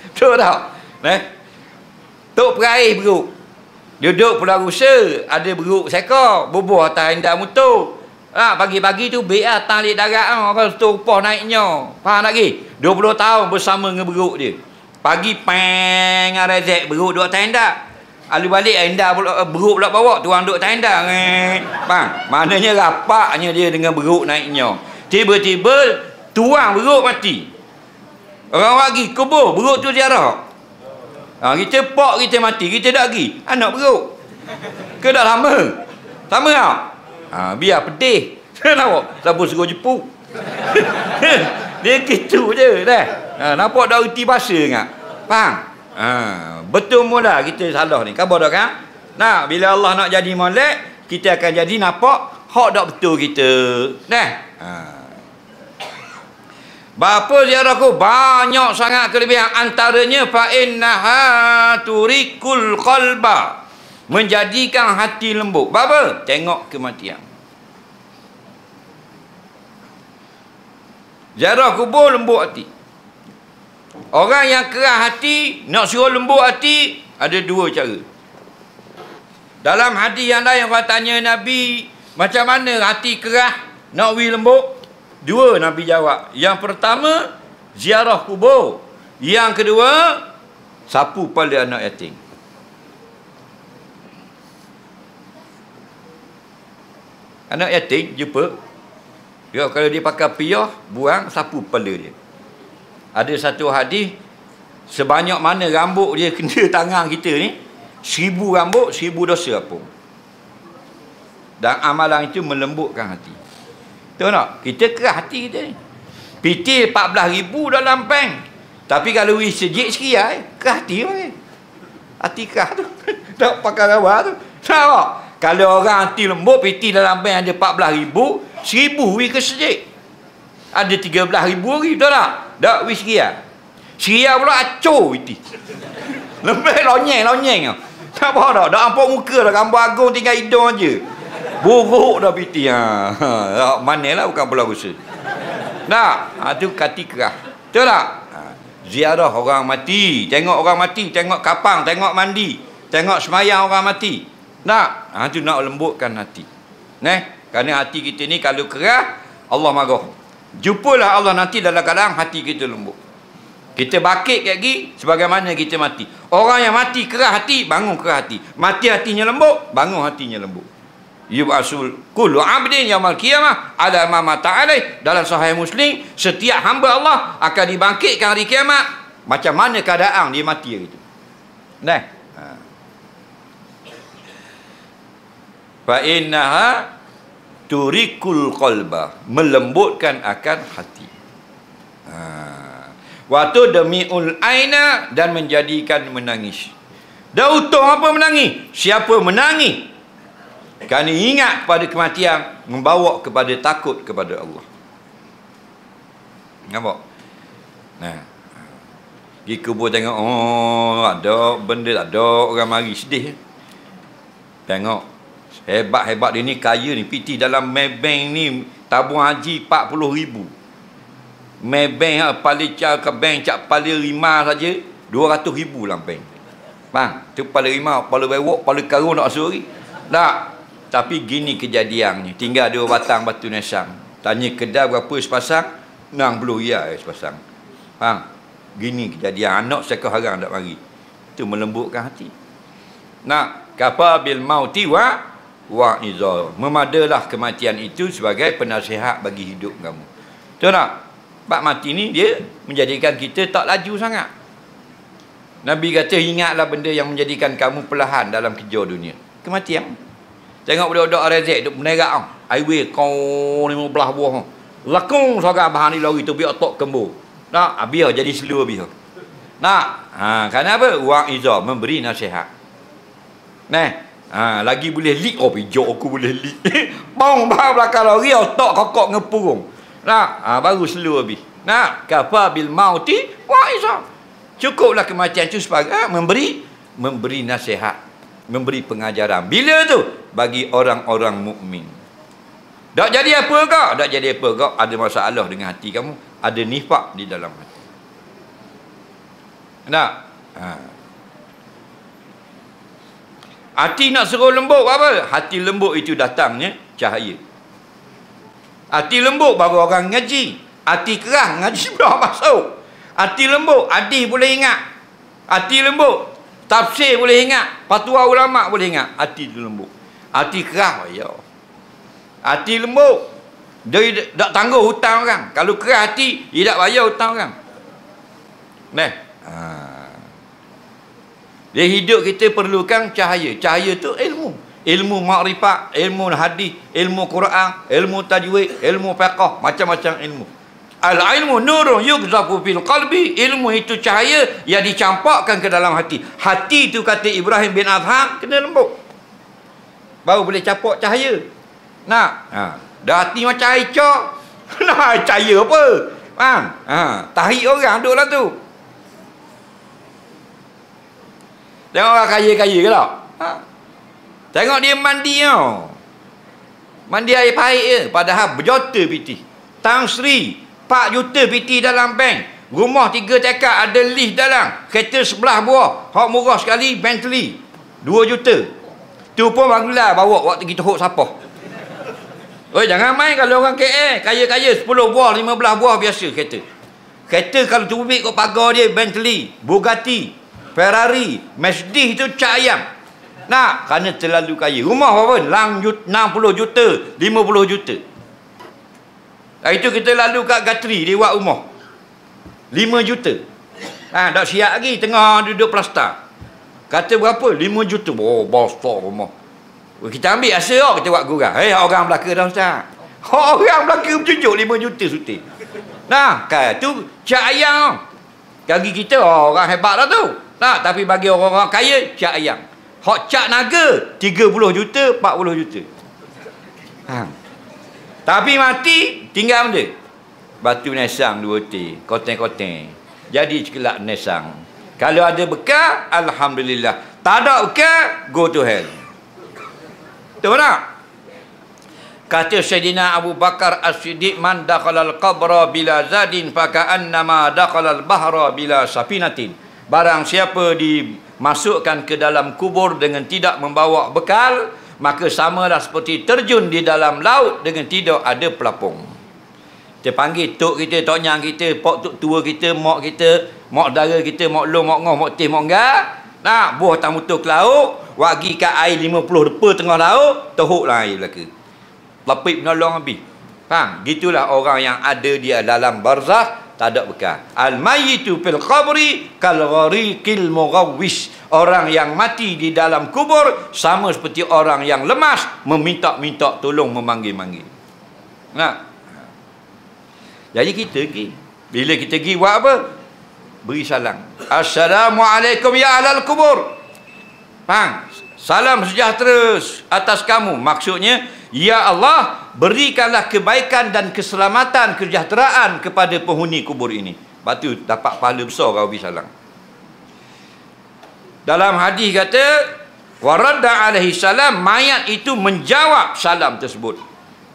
Betul tak? Tok peraih beruk. Duduk Pelarusa, ada beruk sekor, bubuh atas hendak motor. Pagi-pagi tu biar tali darat orang tu upah naiknya. Faham tak lagi? 20 tahun bersama dengan beruk dia. Pagi peng rezek beruk duduk atas hendak. Lalu balik hendak pula beruk pula bawa, tuang duduk atas hendak. Faham? Maknanya rapaknya dia dengan beruk naiknya. Tiba-tiba tuang beruk mati. Orang lagi kubur beruk tu ziarah. Kita pak kita mati, kita tak pergi. Anak beruk. Ke dah lama? Sama tak? Biar pedih. Nampak? Siapa suruh jepuk? Dia gitu je dah. Nampak dah erti bahasa ingat? Faham? Betul mula kita salah ni. Khabar tak kan? Bila Allah nak jadi molek, kita akan jadi nampak hak tak betul kita. Bapa ziarah ku banyak sangat kelebihan, antaranya fa innaha turikul qalba, menjadikan hati lembut. Bapa tengok kematian. Ziarah kubur lembut hati. Orang yang keras hati nak suruh lembut hati ada 2 cara. Dalam hadis yang lain orang tanya Nabi, macam mana hati kerah nak wi lembut? Dua Nabi jawab. Yang pertama, ziarah kubur. Yang kedua, sapu pada anak yatim. Anak yatim jumpa, ya, kalau dia pakai piyah, buang, sapu kepala dia. Ada satu hadis, sebanyak mana rambut dia kena tangan kita ni, 1000 rambut, 1000 dosa apa. Dan amalan itu melembutkan hati. Tahu tak? Kita kerah hati kita ni. PT 14,000 dalam bank. Tapi kalau wis sejik sekian, kerah hati mana? Hati kerah tu. Tak pakai rawat tu. Tahu? Kalau orang hati lembut, PT dalam bank ada 14,000, 1000 wis ke sejik. Ada 13,000 lagi, betul tak? Tak wis sekian. Sekian pula acur PT. Lebih lonyeng. Tak apa dah. Dah nampak muka dah. Gambar agung tinggal hidung aja. Buruk dah PT. Manalah bukan pula usaha. Tak? Itu hati kerah. Betul tak? Ziarah orang mati. Tengok orang mati. Tengok kapang. Tengok mandi. Tengok semayang orang mati. Tak? Itu nak lembutkan hati. Kerana hati kita ni kalau kerah, Allah marah. Jumpalah Allah nanti dalam keadaan hati kita lembut. Kita bakit lagi sebagaimana kita mati. Orang yang mati kerah hati, bangun kerah hati. Mati hatinya lembut, bangun hatinya lembut. Yub'asul kullu 'abdin yaumil qiyamah ala ma mata alaih. Dalam sahih Muslim, setiap hamba Allah akan dibangkitkan hari kiamat macam mana keadaan dia mati hari itu. Fa innaha turikul qalba, melembutkan akan hati. Waktu demiul aina, dan menjadikan menangis. Dah utuh apa menangis? Siapa menangis? Kerana ingat pada kematian, membawa kepada takut kepada Allah. Nampak? Pergi kubur tengok, ada benda, ada orang mari, sedih. Tengok, hebat-hebat dia ni, kaya ni. PT dalam Maybank ni, tabung haji 40,000. Maybank paling ke bank cak paling rima saja 200,000 dalam bank. Bang, tu paling rima, paling bewok, paling karun nak suri. Tak. Tapi gini kejadiannya. Tinggal 2 batang batu nisan. Tanya kedai berapa sepasang? 60 riyal sepasang. Bang, gini kejadian. Anak sekal harang tak mari. Itu melembutkan hati. Kapa bil mauti wa izar. Memadalah kematian itu sebagai penasihat bagi hidup kamu. Betul tak? Bab mati ni dia menjadikan kita tak laju sangat. Nabi kata, ingatlah benda yang menjadikan kamu perlahan dalam kerja dunia. Kematian. Tengok budak-budak rezek duk menerak highway kau 15 buah. Lakung seorang bahan ni lori tu biar tok kembur. Biar jadi slow biar. Kerana apa? Wa izar, memberi nasihat. Lagi boleh leak. Pijak aku boleh leak. Bang belakang lori otak kokok ngepurung. Baru slow habis. Kafa bil mauti wa izar. Cukuplah kematian itu sebagai memberi nasihat, memberi pengajaran. Bila tu? Bagi orang-orang mukmin. Tak jadi apa kau? Tak jadi apa kau? Ada masalah dengan hati kamu, ada nifak di dalam hati. Hati nak suruh lembut apa? Hati lembut itu datangnya cahaya. Hati lembut baru orang ngaji. Hati kerang ngaji dah masuk. Hati lembut hadis boleh ingat. Hati lembut tafsir boleh ingat. Fatwa ulama boleh ingat. Hati tu lembut. Hati kerang ya. Hati lembut dia tak tangguh hutang orang. Kalau kerang hati dia tak bayar hutang orang. Dia hidup kita perlukan cahaya. Cahaya tu ilmu. Ilmu makrifat, ilmu hadis, ilmu Quran, ilmu tajwid, ilmu fiqh, macam-macam ilmu. Al-ilmu nurun yuqzafu fil qalbi. Ilmu itu cahaya yang dicampakkan ke dalam hati. Hati itu kata Ibrahim bin Adham kena lembut. Baru boleh campak cahaya. Dah hati macam air cok. Cahaya apa? Tarik orang duduk lah tu. Tengok orang kaya-kaya ke tak? Tengok dia mandi tau. Mandi air pahit je. Padahal berjuta PT. Tahun Sri 4 juta PT dalam bank. Rumah 3 tekak ada lift dalam. Kereta 11 buah. Hak murah sekali Bentley 2 juta. Tu pun Bangla bawa waktu kita hok sapah. Oh, jangan main kalau orang KL kaya-kaya 10 buah, 15 buah biasa kereta. Kereta kalau tubik kat pagar dia Bentley, Bugatti, Ferrari, Mercedes tu cak ayam. Nak, kerana terlalu kaya. Rumah apa? 60 juta, 50 juta. Hari tu kita lalu kat Gatri, dia buat rumah 5 juta. Tak siap lagi, tengah duduk plastar. Kata berapa? 5 juta. Oh, besar rumah. Kita ambil asa lah, kita buat gurau. Orang Melaka dah Ustaz. Orang Melaka bercucuk 5 juta suti. Nah, kan tu cak ayam. Bagi kita orang hebat dah tu. Nah, tapi bagi orang-orang kaya cak ayam. Hak cak naga 30 juta, 40 juta. Tapi mati tinggal benda. Batu nesang 2 T, koteng-koteng. Jadi cekelak nesang. Kalau ada bekal, alhamdulillah. Tak ada bekal, go to hell. Betul tak? Kata Sayyidina Abu Bakar As-Siddiq, man dakhalal qabra bila zadin faka'annama dakhalal bahra bila safinatin. Barang siapa dimasukkan ke dalam kubur dengan tidak membawa bekal, maka samalah seperti terjun di dalam laut dengan tidak ada pelapung. Kita panggil tok kita, tok nyang kita, pok tok tua kita, mak kita, mak dara kita, mak long, mak ngoh, mak teh, mak enggak. Nak buah tamutuk ke laut, wagi kat air 50 depa tengah laut, teruklah air belaka. Lapik menolong habis. Faham? Gitulah orang yang ada di dalam barzakh, tak ada bekal. Al-mayyitu fil qabri kal ghariqil mughawwis. Orang yang mati di dalam kubur sama seperti orang yang lemas meminta-minta tolong, memanggil-manggil. Nah. Jadi kita pergi. Bila kita pergi buat apa? Beri salam. Assalamualaikum ya ahlal kubur. Faham? Salam sejahtera atas kamu. Maksudnya, ya Allah, berikanlah kebaikan dan keselamatan, kesejahteraan kepada penghuni kubur ini. Lepas tu dapat pahala besar kau beri salam. Dalam hadis kata, waradda alaihi salam, mayat itu menjawab salam tersebut.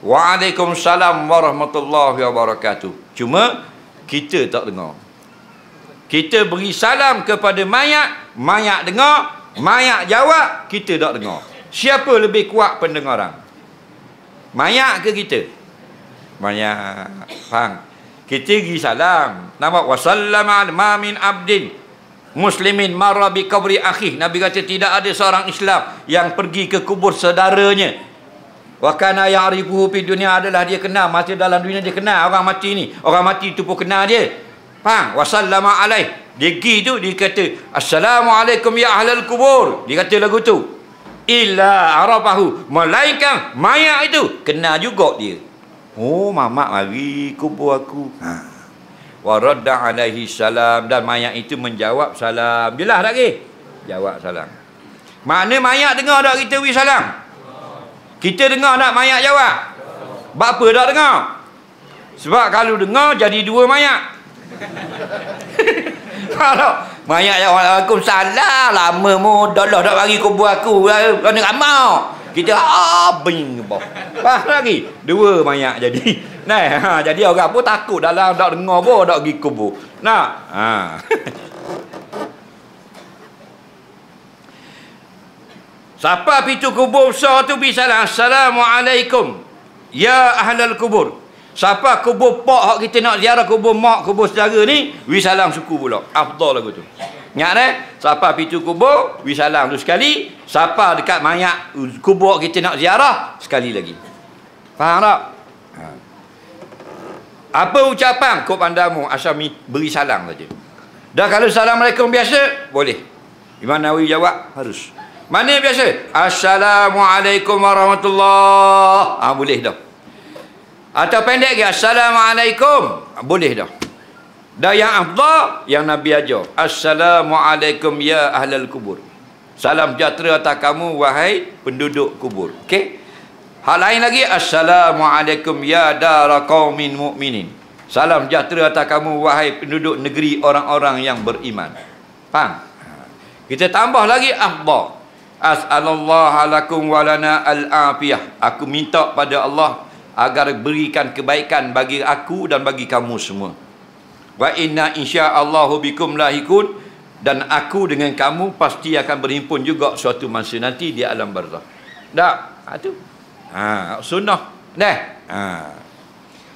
Waalaikumsalam warahmatullahi wabarakatuh. Cuma kita tak dengar. Kita beri salam kepada mayat, mayat dengar, mayat jawab, kita tak dengar. Siapa lebih kuat pendengaran? Mayat ke kita? Mayat. Faham? Kita beri salam. Nampak wasallama ma min abdin muslimin marra bi qabri akhih. Nabi kata tidak ada seorang Islam yang pergi ke kubur saudaranya. Wa kana ya'rifuhu fi dunya, adalah dia kenal, masa dalam dunia dia kenal orang mati ni. Orang mati tu pun kenal dia. Faham? Wasallama alaih. Dia pergi tu, dia kata assalamualaikum ya ahlal kubur. Dia kata lagu tu. Illa arafahu, melainkan mayat itu kenal juga dia. Oh, mamak mari kubur aku. Wa radda alaihi salam, dan mayat itu menjawab salam. Jelas tak ke? Jawab salam. Mana mayat dengar tak kita beri salam? Kita dengar tak mayat jawab? Apa tak dengar? Sebab kalau dengar jadi dua mayat. Kalau mayat jawab Waalaikumsalam, lama mudah lah tak bagi kubur aku. Kena ramau. Kita bing boh. Faham lagi? Dua mayat jadi. Nah, jadi orang pun takut dalam tak dengar pun tak pergi kubur. Nah, siapa pintu kubur besar tu bisa salam. Assalamualaikum ya ahlal kubur. Siapa kubur pak hak kita nak ziarah, kubur mak, kubur saudara ni, wi salam suku pula. Afdal lagu tu. Ingat siapa pintu kubur, wi salam tu sekali. Siapa dekat mayat kubur kita nak ziarah, sekali lagi. Faham tak? Apa ucapan kau pandamu asal beri salam saja. Dah kalau assalamualaikum biasa, boleh. Imam Nawawi jawab, harus. Mana biasa? Assalamualaikum warahmatullahi. Boleh dah. Atau pendek ke? Assalamualaikum. Boleh dah. Dan yang afdal, yang Nabi ajar. Assalamualaikum ya ahlal kubur. Salam sejahtera atas kamu, wahai penduduk kubur. Okey? Hal lain lagi, Assalamualaikum ya dara qaumin mu'minin. Salam sejahtera atas kamu, wahai penduduk negeri orang-orang yang beriman. Faham? Kita tambah lagi afdal. As'alallahu lakum walana al-afiyah. Aku minta pada Allah agar berikan kebaikan bagi aku dan bagi kamu semua. Wa inna insya'allahu bikum lahikun, dan aku dengan kamu pasti akan berhimpun juga suatu masa nanti di alam barzakh. Tak? Tu. Sunnah. Dah.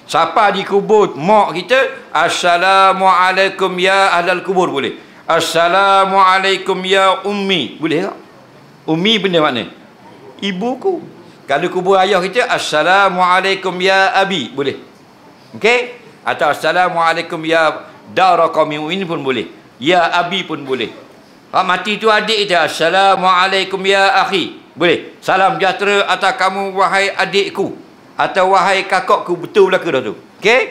Siapa di kubur mak kita, assalamualaikum ya ahlal kubur, boleh. Assalamualaikum ya ummi, boleh tak? Ummi benda mana? Ibuku. Kalau kubur ayah kita, assalamualaikum ya abi, boleh. Okey? Atau assalamualaikum ya dara qaumi mu'minin pun boleh. Ya abi pun boleh. Mati tu adik kita, assalamualaikum ya akhi, boleh. Salam sejahtera atas kamu wahai adikku, atau wahai kakakku, betul lah ke dah tu? Okey?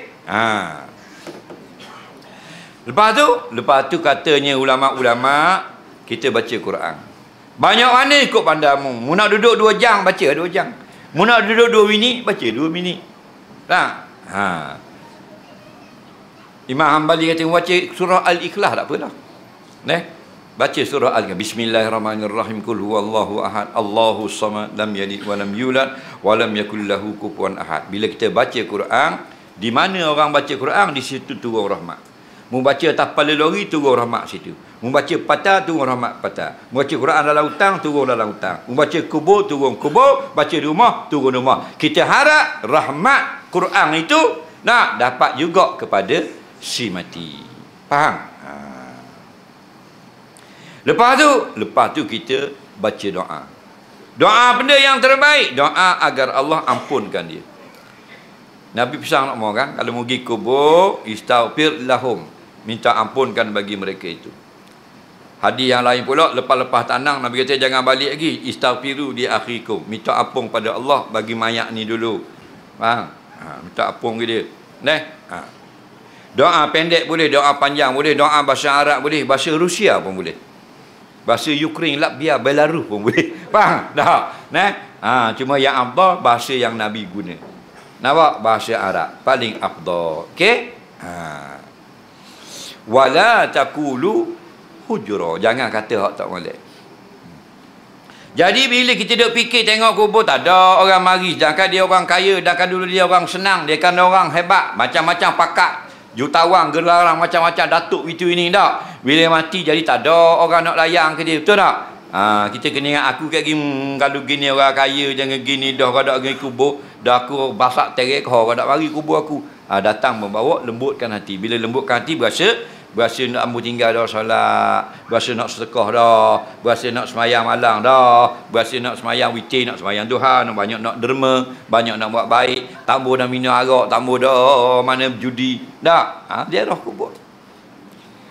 Lepas tu katanya ulama-ulama, kita baca Quran. Banyak mana ikut pandamu. Mu nak duduk 2 jam, baca 2 jam. Mu nak duduk 2 minit, baca 2 minit. Tak? Imam Hanbali kata baca surah Al-Ikhlas tak apalah. Baca surah Al-Ikhlas. Bismillahirrahmanirrahim. Qul huwallahu ahad, Allahus samad, lam yalid wa lam yulad wa lam yakul lahu kufuwan ahad. Bila kita baca Quran, di mana orang baca Quran, di situ turun rahmat. Mu baca atas kepala lori, turun rahmat situ. Mu baca patah, turun rahmat patah. Mu baca Quran dalam hutang, turun dalam hutang. Mu baca kubur, turun kubur. Baca di rumah, turun rumah. Kita harap rahmat Quran itu nak dapat juga kepada si mati. Faham? Lepas tu kita baca doa. Doa benda yang terbaik. Doa agar Allah ampunkan dia. Nabi pesan nak mau kan, kalau pergi kubur, istaghfir lahum, minta ampunkan bagi mereka itu. Hadis yang lain pula, lepas-lepas tanang Nabi kata jangan balik lagi, istaghfiru di akhikum, minta ampun pada Allah bagi mayat ni dulu. Faham? Minta ampun ke dia. Doa pendek boleh, doa panjang boleh, doa bahasa Arab boleh, bahasa Rusia pun boleh, bahasa Ukraine, Latvia, Belarus pun boleh. Faham? Tak? Cuma yang afdal bahasa yang Nabi guna. Nampak? Bahasa Arab paling afdal. Okey? Wala taqulu hujra, jangan kata hak tak molek. Jadi bila kita duk fikir tengok kubur, tak ada orang mari, sedangkan dia orang kaya, sedangkan dulu dia orang senang, dia kan orang hebat, macam-macam pakat, jutawan, gelarang macam-macam, datuk itu ini, tak? Bila mati jadi tak ada orang nak layan ke dia, betul tak? Kita kena ingat aku kat gini, kalau gini orang kaya jangan gini, dah kada pergi kubur, dah aku basak terek kau, kada mari kubur aku. Datang membawa, lembutkan hati. Bila lembutkan hati, berasa nak ambu tinggal dah solat, berasa nak sedekah dah, berasa nak semayang malam dah, berasa nak semayang witir, nak semayang Tuhan, banyak nak derma, banyak nak buat baik, tambah dah minum arak, tambah dah mana judi. Tak? Dia dah kubur.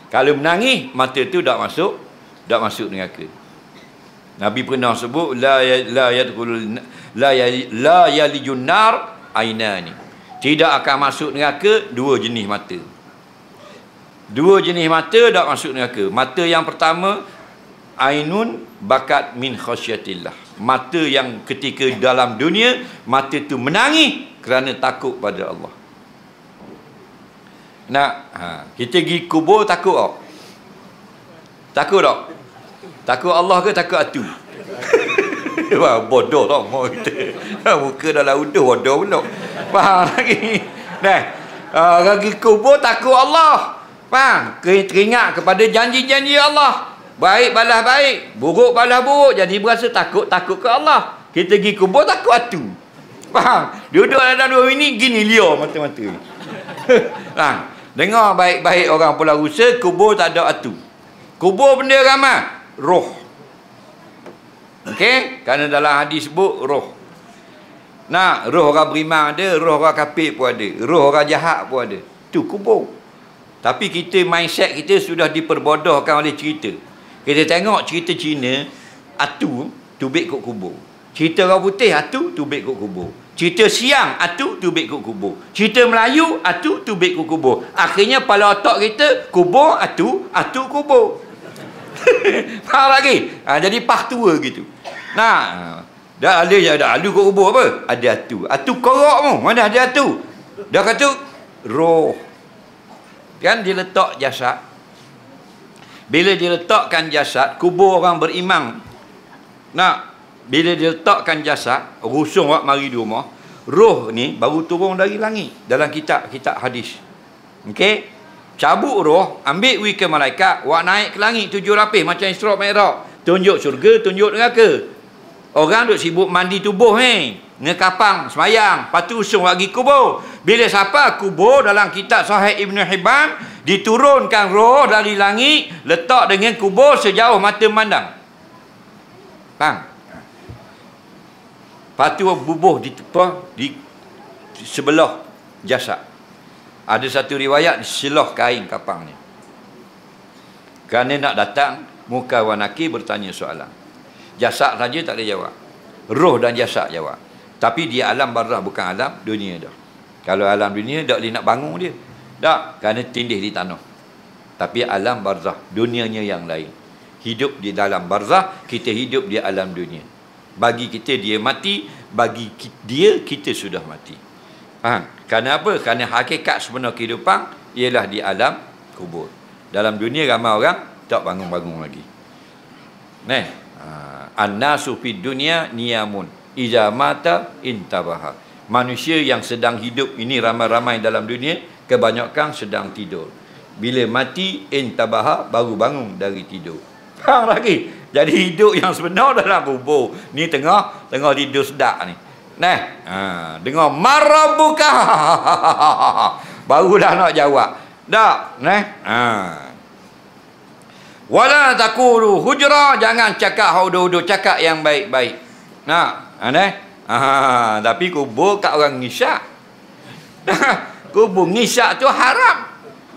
Kalau menangis, mata tu tak masuk neraka. Nabi pernah sebut la yalijun nar ainani. Tidak akan masuk neraka 2 jenis mata. 2 jenis mata tak masuk neraka. Mata yang pertama, ainun bakat min khasyatillah. Mata yang ketika dalam dunia, mata tu menangis kerana takut pada Allah. Kita pergi kubur takut tak? Takut tak? Takut Allah ke takut atu? Wah, bodoh tak mau kita. Muka dah lauduh, bodoh pula. Faham lagi? Lagi kubur takut Allah. Faham? Teringat kepada janji-janji Allah. Baik balas baik, buruk balas buruk. Jadi berasa takut ke Allah. Kita pergi kubur takut atu. Faham? Duduk dalam 2 minit, gini liar mata-mata. Dengar baik-baik orang Pulau Rusa, kubur tak ada atu. Kubur benda ramai. Roh. Okey? Kerana dalam hadis sebut roh. Roh orang beriman ada, roh orang kafir pun ada, roh orang jahat pun ada. Tu kubur. Tapi kita, mindset kita sudah diperbodohkan oleh cerita. Kita tengok cerita Cina, atu tubik kat kubur. Cerita orang putih, atu tubik kat kubur. Cerita Siang, atu tubik kat kubur. Cerita Melayu, atu tubik kat kubur. Akhirnya kepala otak kita, kubur, atu kubur. Faham lagi? Jadi pah tua gitu. Dah ada alu kat kubur apa? Ada atu. Atu korok mu. Mana ada atu? Dah kata roh. Kan dia letak jasad. Bila dia letakkan jasad, kubur orang beriman. Bila dia letakkan jasad, rusung wak mari di rumah, roh ni baru turun dari langit dalam kitab hadis. Okey? Cabut roh, ambil ke malaikat, wak naik ke langit 7 lapis macam Isra Mi'raj. Tunjuk syurga, tunjuk neraka. Orang duk sibuk mandi tubuh ni, ngekapang semayang, lepas tu usung lagi kubur. Bila siapa kubur, dalam kitab Sahih Ibn Hibban, diturunkan roh dari langit, letak dengan kubur sejauh mata memandang. Faham? Lepas tu bubuh di sebelah jasad. Ada satu riwayat di selah kain kapang ni. Kerana nak datang muka wanaki bertanya soalan. Jasad saja tak boleh jawab. Roh dan jasad jawab. Tapi dia alam barzah, bukan alam dunia dah. Kalau alam dunia tak boleh nak bangun dia. Tak, kerana tindih di tanah. Tapi alam barzah, dunianya yang lain. Hidup di dalam barzah, kita hidup di alam dunia. Bagi kita dia mati, bagi dia kita sudah mati. Faham? Kerana apa? Kerana hakikat sebenar kehidupan ialah di alam kubur. Dalam dunia ramai orang tak bangun-bangun lagi. Nah, an-nasu fid dunya niyamun iza mata intabaha. Manusia yang sedang hidup ini ramai-ramai dalam dunia, kebanyakan sedang tidur. Bila mati intabaha, baru bangun dari tidur. Faham lagi? Jadi hidup yang sebenar dalam kubur. Ni tengah tidur sedap ni. Nah, dengar marabuka. Barulah nak jawab. Tak, nah. Wala taqulu hujra, jangan cakap hudu-hudu, cakap yang baik-baik. Nah, tapi kubur kat orang ngisyak. Kubur ngisyak tu haram.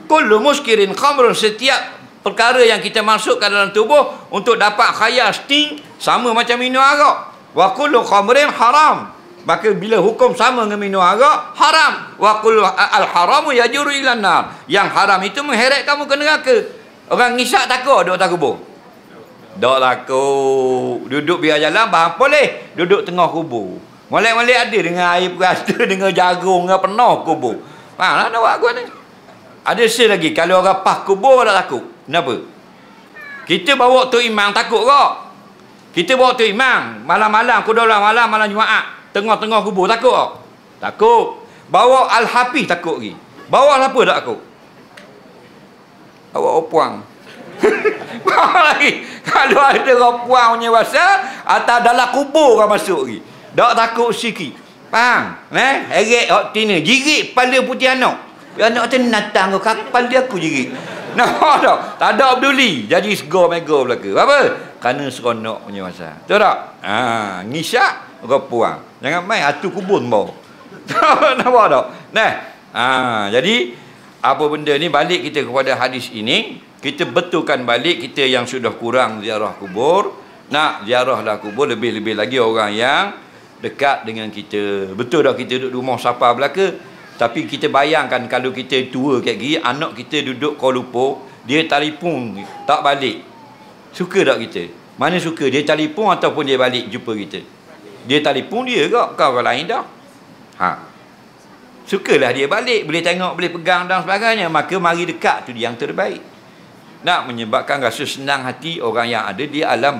Kullu muskirin khamrun, setiap perkara yang kita masukkan dalam tubuh untuk dapat khayal sting, sama macam minum arak. Wa kullu khamrin haram. Maka bila hukum sama dengan minum arak, haram. Wa kullu al-haramu yajuru ilan nar. Yang haram itu mengheret kamu ke neraka. Orang ngisyak takut duduk atas kubur? Tak takut. Duduk biar jalan, faham boleh. Duduk tengah kubur. Molek-molek ada dengan air perasa, dengan jagung, dengan penuh kubur. Faham lah nak buat aku ni. Ada sel lagi, kalau orang pas kubur tak takut. Kenapa? Kita bawa tu imam takut kok. Kita bawa tu imam, malam-malam, kudalah malam Jumaat, tengah-tengah kubur takut kok? Takut. Bawa Al-Hafiz takut lagi. Bawa apa tak takut? Awak opuang. Lagi kalau ada opuang punya bahasa, atas dalam kubur kan masuk lagi. Tak takut sikit. Faham? Heret hok tina, jirit kepala putih anak. Anak tu natang kau kepala dia aku jirit. Nah, tak ada peduli. Jadi segar mega belaka. Apa? Kerana seronok punya masa. Betul tak? Ngisyak opuang. Jangan main atu kubur bau. Nampak tak? Jadi apa benda ni, balik kita kepada hadis ini, kita betulkan balik kita yang sudah kurang ziarah kubur, nak ziarahlah kubur, lebih-lebih lagi orang yang dekat dengan kita. Betul dah kita duduk rumah siapa belaka, tapi kita bayangkan kalau kita tua kayak gini, anak kita duduk Kuala Lumpur, dia telefon tak balik. Suka tak kita? Mana suka? Dia telefon ataupun dia balik jumpa kita? Dia telefon dia ke? Kau orang lain dah. Sukalah dia balik, boleh tengok, boleh pegang dan sebagainya. Maka mari dekat tu yang terbaik. Nak menyebabkan rasa senang hati orang yang ada di alam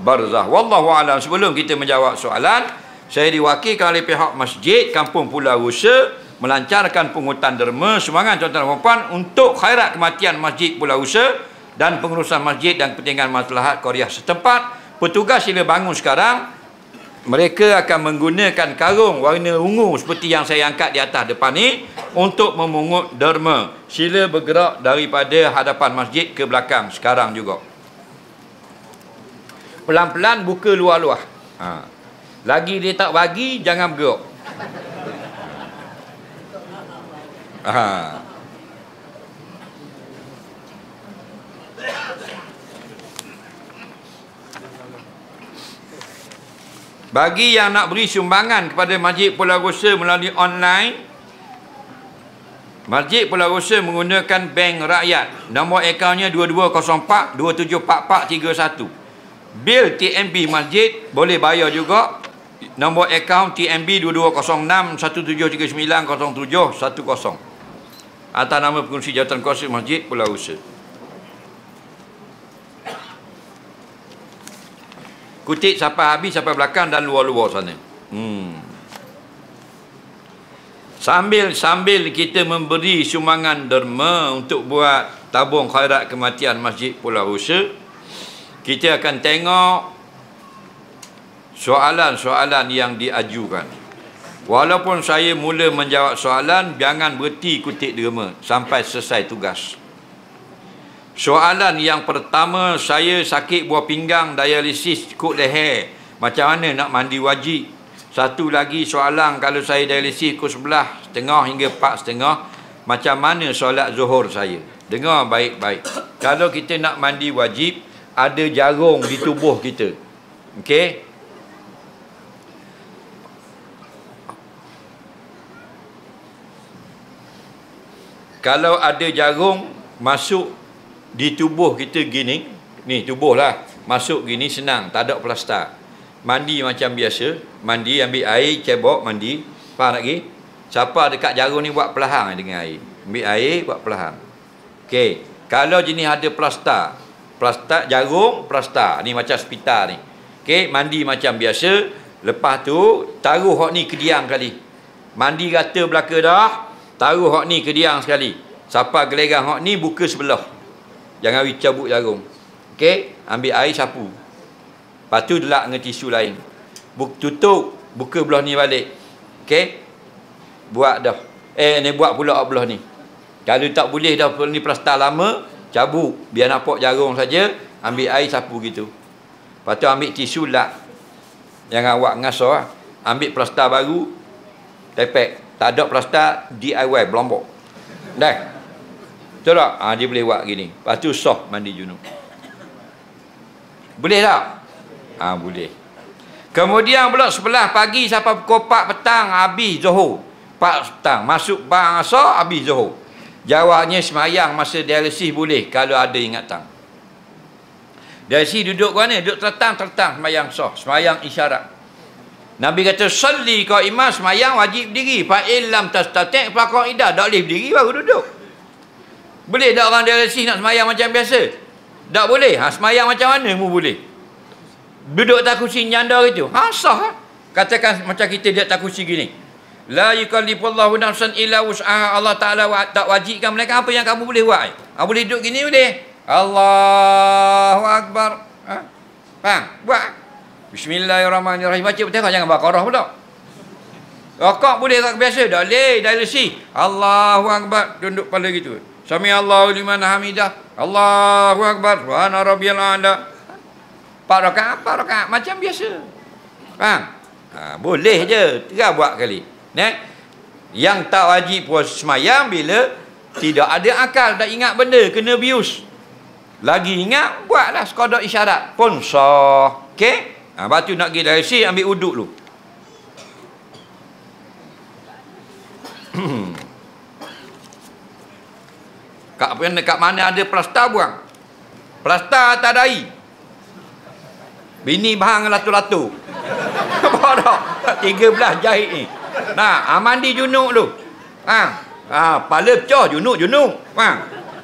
barzah. Wallahu a'lam. Sebelum kita menjawab soalan, saya diwakilkan oleh pihak masjid Kampung Pulau Rusa melancarkan pungutan derma sumbangan tuan-tuan dan puan untuk khairat kematian Masjid Pulau Rusa dan pengurusan masjid dan kepentingan maslahat Korea setempat. Petugas sila bangun sekarang. Mereka akan menggunakan karung warna ungu seperti yang saya angkat di atas depan ni untuk memungut derma. Sila bergerak daripada hadapan masjid ke belakang sekarang juga. Pelan-pelan buka luar-luar. Lagi dia tak bagi, jangan bergerak. Bagi yang nak beri sumbangan kepada Masjid Pulau Rusa melalui online, Masjid Pulau Rusa menggunakan bank rakyat. Nombor akaunnya 2204 274431. Bil TNB Masjid boleh bayar juga. Nombor akaun TNB 2206 17390710. Atas nama pengurusi jawatan kuasa Masjid Pulau Rusa. Kutip sampai habis, sampai belakang dan luar-luar sana. Sambil kita memberi sumbangan derma untuk buat tabung khairat kematian Masjid Pulau Rusa, kita akan tengok soalan-soalan yang diajukan. Walaupun saya mula menjawab soalan, jangan berhenti kutip derma sampai selesai tugas. Soalan yang pertama, saya sakit buah pinggang, dialisis kut leher. Macam mana nak mandi wajib? Satu lagi soalan, kalau saya dialisis kut sebelah setengah hingga 4.5, macam mana solat zuhur saya? Dengar baik-baik. Kalau kita nak mandi wajib, ada jarum di tubuh kita. Okey? Kalau ada jarum masuk di tubuh kita gini, ni tubuh lah, masuk gini senang, tak ada plaster. Mandi macam biasa, mandi ambil air, cebok, mandi. Faham lagi? Siapa dekat jarum ni buat perlahan dengan air. Ambil air, buat perlahan. Okey, kalau jenis ada plaster, jarum, plaster, ni macam hospital ni. Okey, mandi macam biasa, lepas tu taruh hok ni kediang kali. Mandi rata belaka dah, taruh hok ni kediang sekali. Siapa gelerang hok ni buka sebelah. Jangan cabut jarum. Okey, ambil air sapu. Lepas tu delak dengan tisu lain. Tutup, buka belah ni balik. Okey? Buat dah. Ni buat pula belah ni. Kalau tak boleh dah ni plaster lama, cabut, biar nampak jarum saja, ambil air sapu gitu. Lepas tu ambil tisu lap. Jangan awak ngasah. Ambil plaster baru, tepek. Tak ada plaster, DIY belombok. Dah. Betul tak? Dia boleh buat gini. Lepas tu sah mandi junub. Boleh tak? Boleh. Kemudian pula 11 pagi sampai pukul 4 petang habis zuhur. 4 petang masuk bang asar habis zuhur. Jawabnya semayang masa dialisis boleh kalau ada ingatan. Dialisis duduk mana? Duduk tertang semayang sah. Semayang isyarat. Nabi kata salli qaiman, semayang wajib berdiri. Fa illam tastati' fa qa'idah. Tak boleh berdiri baru duduk. Boleh tak orang dialisis nak semayang macam biasa? Tak boleh. Semayang macam mana mu boleh? Duduk tak kursi nyanda itu. Sah. Katakan macam kita dia tak kursi gini. La yukallifullahu nafsan illa wus'aha. Allah Ta'ala tak wajibkan mereka apa yang kamu boleh buat. Boleh duduk gini boleh. Allahu Akbar. Faham? Buat. Bismillahirrahmanirrahim. Baca betul jangan Baqarah pula. Rokok boleh tak biasa? Tak boleh. Dialisis. Allahu Akbar. Tunduk kepala gitu. Sami Allahu liman hamidah. Allahu Akbar. Subhana rabbiyal a'la. 4 rakaat macam biasa. Faham? Boleh je. Tengah buat kali. Yang tak wajib puas semayang bila tidak ada akal, tak ingat benda, kena bius. Lagi ingat, buatlah sekadar isyarat pun sah. Okey? Lepas tu nak pergi dari sini, ambil uduk dulu. Kat mana ada plaster buang. Plaster tak ada air. Bini bahang latu-latu. Bodoh. 13 jahit ni. Mandi junub tu. Kepala pecah junub.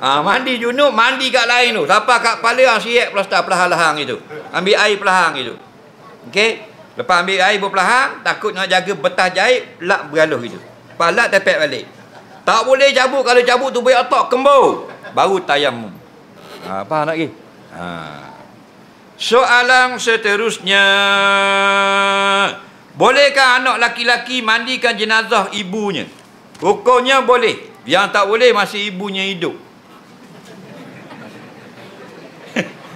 Mandi junub, mandi kat lain tu. Siapa kat kepala siap plaster perlahan-lahan itu. Ambil air perlahan itu. Okey? Lepas ambil air perlahan, takut nak jaga betah jahit, lap bergaluh itu. Lepas lap tepek balik. Tak boleh cabut. Kalau cabut tu boleh otak kembur. Baru tayamum. Faham tak lagi? Soalan seterusnya. Bolehkah anak laki-laki mandikan jenazah ibunya? Hukumnya boleh. Yang tak boleh masih ibunya hidup.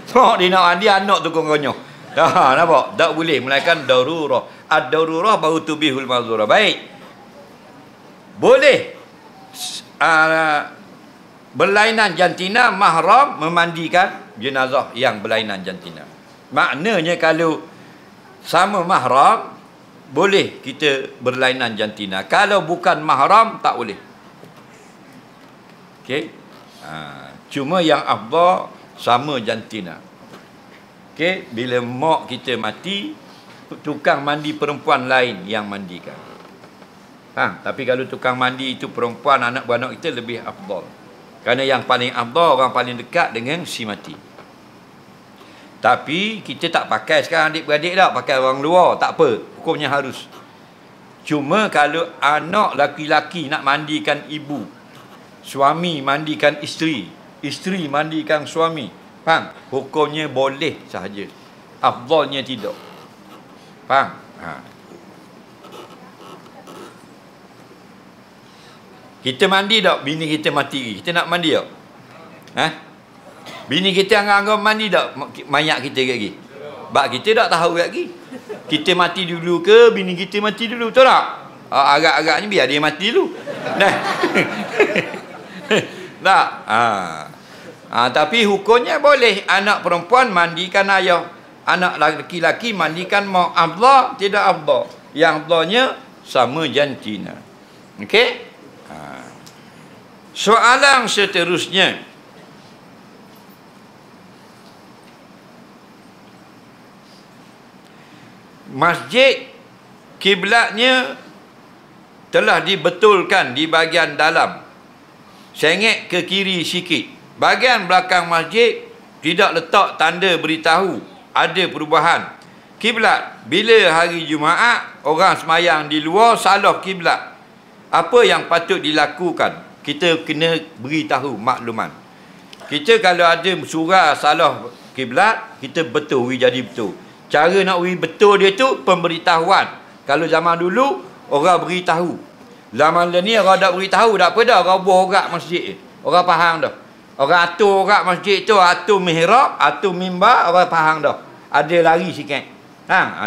So, dia nak mandi anak tu kongonyo. Nampak? Tak boleh. Melainkan darurah. Ad-darurah baru tubihul mazurah. Baik. Boleh. Berlainan jantina mahram memandikan jenazah yang berlainan jantina. Maknanya kalau sama mahram boleh kita berlainan jantina. Kalau bukan mahram tak boleh. Okey. Cuma yang afdal sama jantina. Okey, bila mak kita mati, tukang mandi perempuan lain yang mandikan. Tapi kalau tukang mandi itu perempuan, anak beranak kita lebih afdal. Kerana yang paling afdal orang paling dekat dengan si mati. Tapi kita tak pakai sekarang adik-beradik tak, pakai orang luar, tak apa, hukumnya harus. Cuma kalau anak laki-laki nak mandikan ibu, suami mandikan isteri, isteri mandikan suami, faham? Hukumnya boleh sahaja. Afdalnya tidak. Faham? Kita mandi tak? Bini kita mati. Kita nak mandi tak? Bini kita anggap mandi tak? Mayat kita lagi. Sebab kita tak tahu lagi. Kita mati dulu ke bini kita mati dulu, betul tak? Agak-agaknya biar dia mati dulu. Nah. Tak. Tapi hukumnya boleh anak perempuan mandikan ayah, anak lelaki mandikan mak. Afdal tidak afdal. Yang afdalnya sama jantina. Okey? Soalan seterusnya, masjid kiblatnya telah dibetulkan di bahagian dalam, sengit ke kiri sikit. Bahagian belakang masjid tidak letak tanda beritahu ada perubahan kiblat. Bila hari Jumaat orang semayang di luar salah kiblat, apa yang patut dilakukan? Kita kena beritahu makluman. Kita kalau ada surah salah kiblat, kita betul, jadi betul. Cara nak betul dia tu pemberitahuan. Kalau zaman dulu orang beritahu. Zaman ni orang tak beritahu, tak apa dah, orang buah orang masjid. Orang faham dah. Orang atur orang masjid tu, atur mihrab, atur mimbar, orang faham dah. Ada lari sikit.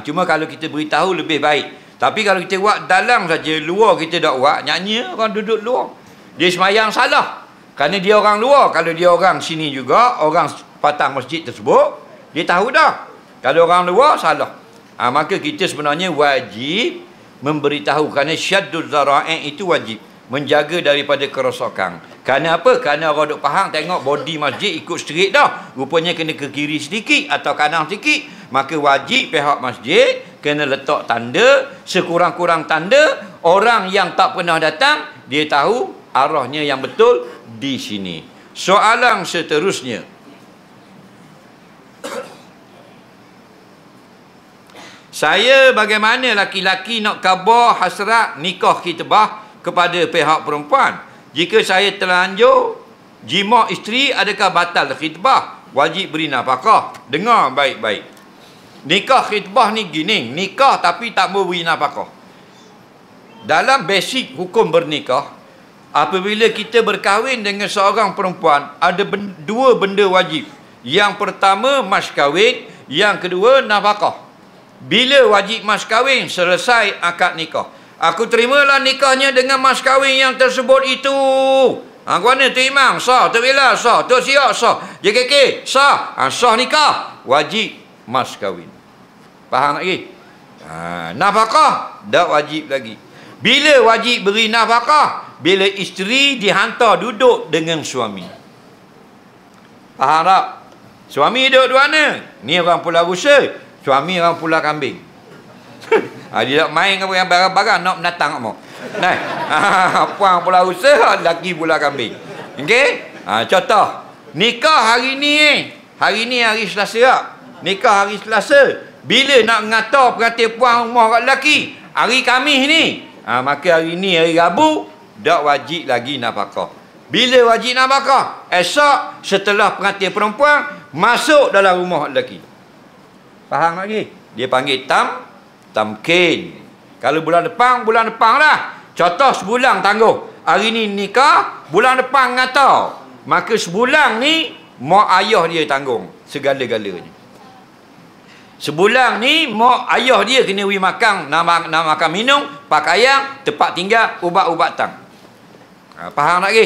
Cuma kalau kita beritahu lebih baik. Tapi kalau kita buat dalam saja, luar kita tak buat, nyanyi orang duduk luar. Dia semayang salah. Kerana dia orang luar. Kalau dia orang sini juga, orang patang masjid tersebut, dia tahu dah. Kalau orang luar, salah. Maka kita sebenarnya wajib memberitahu. Kerana syaddul zara'i itu wajib. Menjaga daripada kerosakan. Kerana apa? Kerana orang duk faham, tengok body masjid ikut straight dah. Rupanya kena ke kiri sedikit atau kanan sedikit. Maka wajib pihak masjid kena letak tanda. Sekurang-kurang tanda, orang yang tak pernah datang, dia tahu arahnya yang betul di sini. Soalan seterusnya, saya bagaimana laki-laki nak khabar hasrat nikah khitbah kepada pihak perempuan? Jika saya terlanjur jima isteri, adakah batal khitbah? Wajib beri nafkah. Dengar baik-baik. Nikah khitbah ni gini, nikah tapi tak mau beri nafkah. Dalam basic hukum bernikah, apabila kita berkahwin dengan seorang perempuan, ada dua benda wajib. Yang pertama mas kahwin, yang kedua nafkah. Bila wajib mas kahwin? Selesai akad nikah. Aku terimalah nikahnya dengan mas kahwin yang tersebut itu. Aku mana tu imam? Sah. Tu bila? Sah. Tu siap? Sah. JKK? Sah. Sah nikah. Wajib mas kahwin. Faham lagi? Nafkah? Tak wajib lagi. Bila wajib beri nafkah? Bila isteri dihantar duduk dengan suami. Faham tak? Suami duduk di mana? Ni orang Pulau Rusa, suami orang Pulau Kambing. Dia tak main dengan yang barang-barang nak menatang kamu. Nah, puang Pulau Rusa, lelaki Pulau Kambing. Okey? Contoh, nikah hari ni hari ni hari Selasa. Nikah hari Selasa. Bila nak mengatur pengantin puang rumah kat lelaki? Hari Khamis ni. Maka hari ni hari Rabu, tak wajib lagi nafkah. Bila wajib nafkah? Esok setelah pengantin perempuan masuk dalam rumah lelaki. Faham lagi? Dia panggil tamkin. Kalau bulan depan lah. Contoh sebulan tangguh. Hari ni nikah, bulan depan ngatar. Maka sebulan ni mak ayah dia tanggung segala-galanya. Sebulan ni mak ayah dia kena beri makan, nak makan minum, pakaian, tempat tinggal, ubat-ubatan. Faham tak lagi?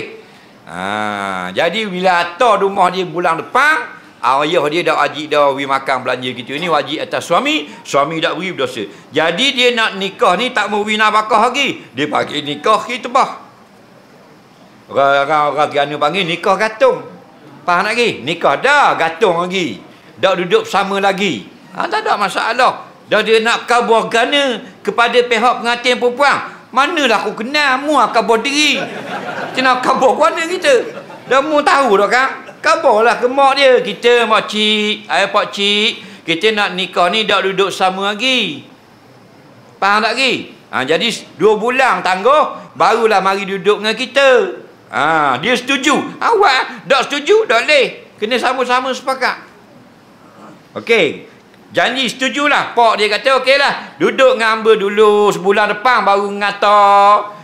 Jadi bila atar rumah dia bulan depan, ayah dia dah wajib dah beri makan belanja gitu. Ini wajib atas suami, suami tak beri berdosa. Jadi dia nak nikah ni tak mau beri nafkah lagi. Dia panggil nikah khitbah. Orang Kiana panggil nikah gantung. Faham tak lagi? Nikah dah gantung lagi. Dah duduk sama lagi. Tak ada masalah. Dah dia nak khabar gana kepada pihak pengantin perempuan. Manalah aku kenal mu khabar diri. Kita nak khabar mana kita? Dah mu tahu dah kan? Khabarlah ke mak dia. Kita mak cik, pak cik, kita nak nikah ni dah duduk sama lagi. Faham tak lagi? Jadi 2 bulan tangguh barulah mari duduk dengan kita. Dia setuju. Awak tak setuju, tak boleh. Kena sama-sama sepakat. Okey. Janji setujulah. Pak dia kata okeylah. Duduk dengan hamba dulu. Sebulan depan baru ngata.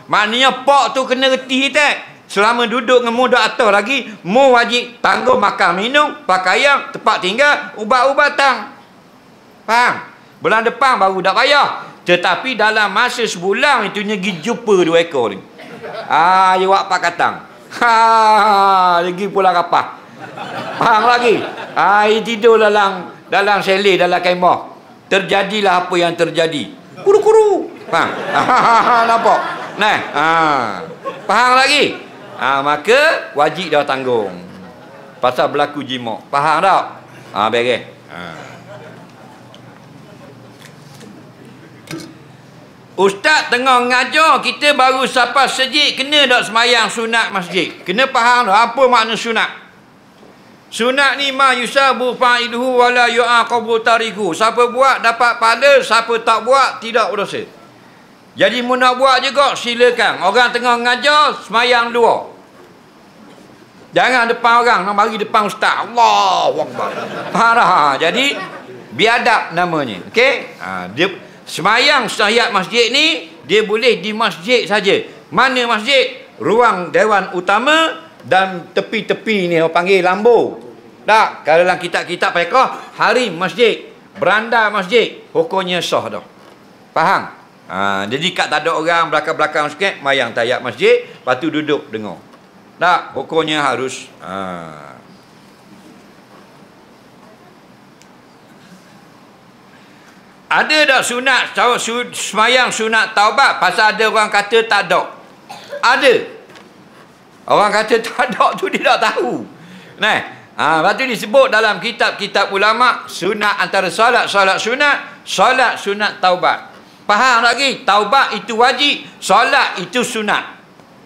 Maknanya pak tu kena reti tak? Selama duduk dengan mu dak atas lagi, mu wajib tanggung makan minum, pakaian, tempat tinggal, ubat-ubatan. Faham? Bulan depan baru tak payah. Tetapi dalam masa sebulan itu pergi jumpa 2 ekor ni. Dia buat pakatang. Lagi pula kapah. Faham lagi? Tidur dalam sele, dalam kemah. Terjadilah apa yang terjadi. Kuru-kuru. Faham? Nampak? Nah, faham lagi? Maka wajib dah tanggung. Pasal berlaku jima. Faham tak? Beres. Ustaz tengah ngajar, kita baru sampai masjid, kena tak semayang sunat masjid? Kena faham tak apa makna sunat? Sunat ni ma yusabu fa'iluhu wala yu'aqabu tariku. Siapa buat dapat pahala, siapa tak buat tidak berdosa. Jadi mu nak buat juga silakan. Orang tengah ngajar semayang 2. Jangan depan orang, nak bagi depan ustaz. Allahu Akbar. Parah. Jadi biadab namanya. Okey? Dia semayang tahiyat masjid ni dia boleh di masjid saja. Mana masjid? Ruang dewan utama dan tepi-tepi ni orang panggil lambu. Tak, kalau dalam kitab-kitab fiqh hari masjid, beranda masjid, hukumnya sah dah. Faham? Jadi kat tak ada orang belakang-belakang sikit mayang tahiyat masjid, lepas tu duduk dengar. Tak, hukumnya harus ada tak sunat semayang sunat taubat? Pasal ada orang kata tak ada. Ada. Orang kata tak ada tu dia tak tahu. Nah, lepas tu disebut dalam kitab-kitab ulama sunat antara solat sunat taubat. Faham lagi? Taubat itu wajib, solat itu sunat.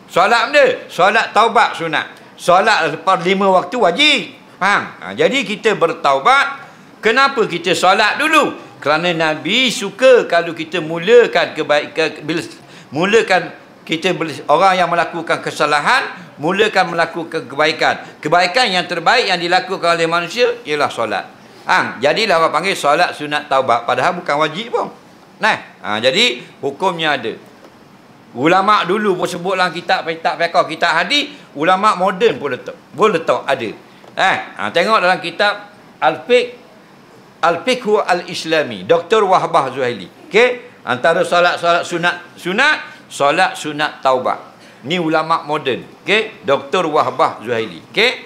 Solat benda? Solat taubat sunat. Solat lepas 5 waktu wajib. Faham? Jadi kita bertaubat. Kenapa kita solat dulu? Kerana Nabi suka kalau kita mulakan kebaikan, orang yang melakukan kesalahan, mulakan melakukan kebaikan. Kebaikan yang terbaik yang dilakukan oleh manusia ialah solat. Jadilah orang panggil solat sunat taubat, padahal bukan wajib pun. Jadi hukumnya ada. Ulama dulu pun sebut dalam kitab fiqh, kitab hadis, ulama moden pun letak ada. Tengok dalam kitab Al-Fiqh Al-Islami, Dr. Wahbah Zuhaili. Okey, antara solat solat sunat taubat. Ni ulama moden. Okey, Dr. Wahbah Zuhaili. Okey?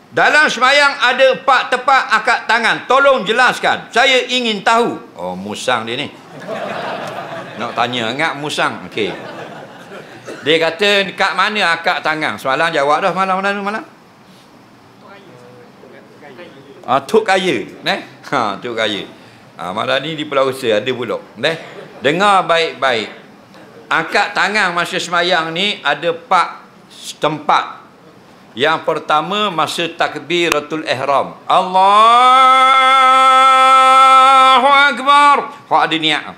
Dalam semayang ada 4 tempat angkat tangan. Tolong jelaskan. Saya ingin tahu. Oh, musang dia ni. Nak tanya ingat musang. Okey. Dia kata kat mana akak tangan? Semalam jawab dah malam. Tok Kaya. Tok Kaya. Malam ni di Pulau Rosa ada pula. Dengar baik-baik. Angkat tangan masa semayang ni ada 4 tempat. Yang pertama masa takbiratul ihram. Allahu Akbar. Hak ada niat.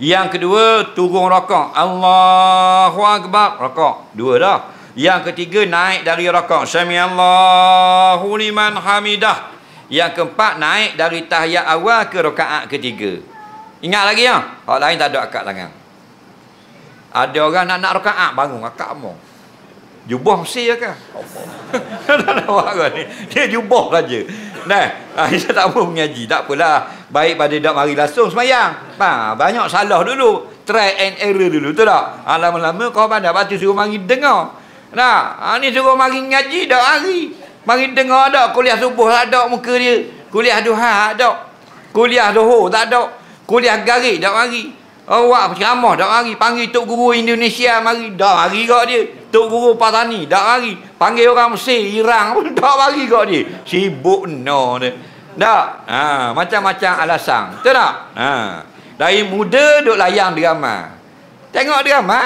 Yang kedua turun rakaat. Allahu Akbar. Rakaat. 2 dah. Yang ketiga naik dari rakaat. Samiallahu liman hamidah. Yang keempat naik dari tahiyat awal ke rakaat ketiga. Ingat lagi ya? Hak lain tak ada akad tangan. Ada orang nak rakaat bangun akad among. Jubah mesti ya kan? Dia jubah saja. Dia tak mau mengaji. Tak apalah. Baik pada tak mari langsung semayang. Banyak salah dulu. Try and error dulu. Betul tak? Lama-lama kau pandai. Lepas tu suruh mari dengar. Ni suruh mari ngaji tak hari. Mari dengar tak. Kuliah subuh tak ada muka dia. Kuliah duha tak ada. Kuliah dohor tak ada. Kuliah garik tak mari. Awak ceramah tak mari. Panggil Tok Guru Indonesia mari. Tak mari kat dia. Tok Guru Patani tak mari. Panggil orang Mesir, Irang pun tak mari kat dia. Sibuk no dia. Tak? Macam-macam alasan. Betul tak? Dari muda duk layang drama. Tengok drama.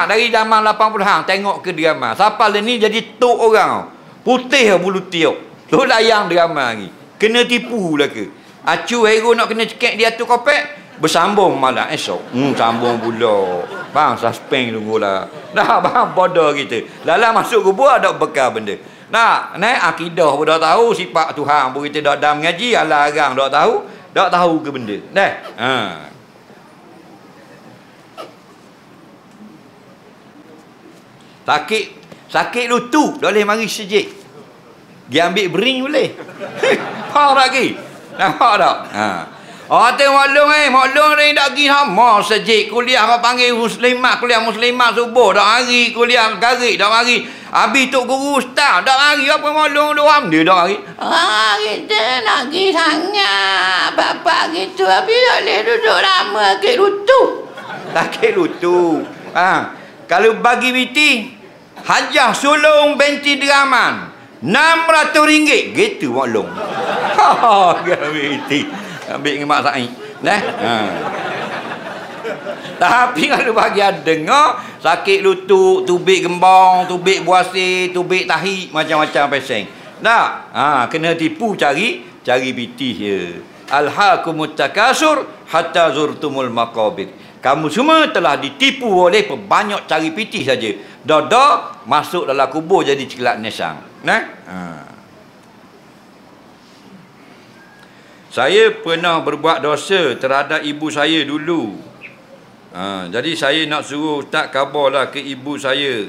Dari zaman 80-an tengok ke drama. Sampai ni jadi tok orang. Putih bulu tiup. Duk layang drama lagi. Kena tipu lah ke? Acu hero nak kena cekek dia tu kopek. Bersambung malam esok. Sambung pula. Bang, suspend tunggulah. Bang, bodoh kita. Lala masuk kubur ada bekal benda. Nah, akidah pun dah tahu, sifat Tuhan pun kita dah mengaji, alarang dah tahu ke benda. Sakit lutut dah boleh mari sejik. Dia ambil bering boleh. Faham lagi? Nampak tak? Maklum ni dak pergi sama sejik kuliah kau panggil kuliah muslimat subuh dak hari kuliah garik dak mari. Habis tok guru ustaz dak mari apa maklum doam dia dak mari. Kita nak pergi sangat. Bapak gitu habis tak boleh duduk lama sakit lutut. Sakit lutut. Kalau bagi biti hajah sulung binti Deraman RM600 gitu maklum. Biti ambil dengan Mak Said. Tapi kalau bagi ada dengar sakit lutut, tubik gembong, tubik buasi, tubik tahi, macam-macam peseng. Kena tipu cari biti dia. Alhaakumut takasur hatta zurtumul maqabir. Kamu semua telah ditipu oleh banyak cari pitih saja. Dah masuk dalam kubur jadi celak nesang. Saya pernah berbuat dosa terhadap ibu saya dulu. Jadi saya nak suruh Ustaz khabarlah ke ibu saya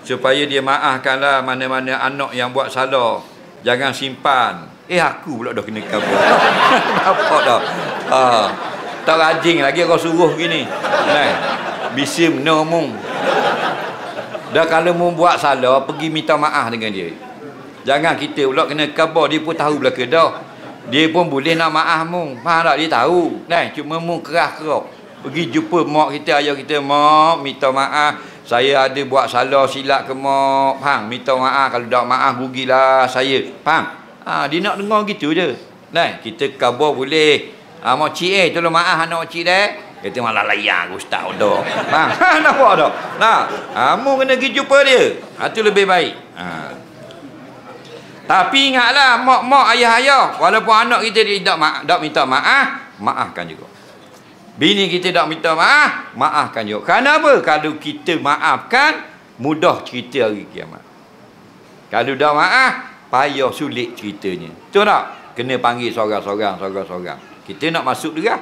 supaya dia maafkanlah mana-mana anak yang buat salah. Jangan simpan. Aku pula dah kena khabar. Nampak dah. Tak rajin lagi kau suruh gini. Bisa menomong. Dah kalau mau buat salah pergi minta maaf dengan dia. Jangan kita pula kena khabar, dia pun tahu belaka dah. Dia pun boleh nak maaf mung. Faham tak? Dia tahu. Cuma mung keras-keras. Pergi jumpa mak kita, ayah kita, mak, minta maaf. Saya ada buat salah silap ke mak. Faham? Minta maaf. Kalau tak maaf, rugilah saya. Faham? Dia nak dengar gitu je. Kita khabar boleh. Mak cik tolong maaf anak cik dah. Kita malah layan ustaz dah. Faham? Nampak tak? Mung kena pergi jumpa dia. Itu lebih baik. Tapi ingatlah mak ayah walaupun anak kita tak minta maaf, maafkan juga. Bini kita tak minta maaf, maafkan juga. Kenapa? Kalau kita maafkan, mudah cerita hari kiamat. Kalau dah maaf, payah sulit ceritanya. Betul tak? Kena panggil sorang-sorang. Kita nak masuk dia.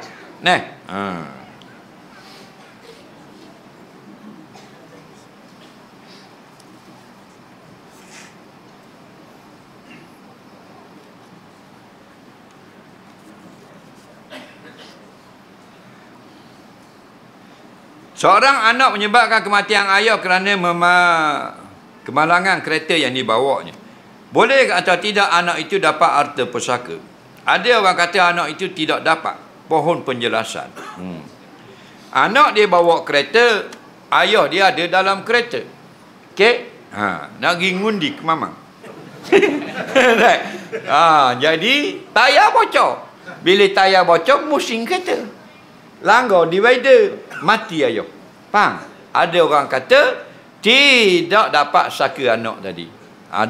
Seorang anak menyebabkan kematian ayah kerana kemalangan kereta yang dibawanya. Boleh atau tidak anak itu dapat harta pusaka? Ada orang kata anak itu tidak dapat. Pohon penjelasan. Anak dia bawa kereta, ayah dia ada dalam kereta. Okey? Nak pergi ngundi ke mamang. Jadi tayar bocor. Bila tayar bocor, musing kereta. Langgar divider, mati ayah. Faham? Ada orang kata tidak dapat saka anak tadi.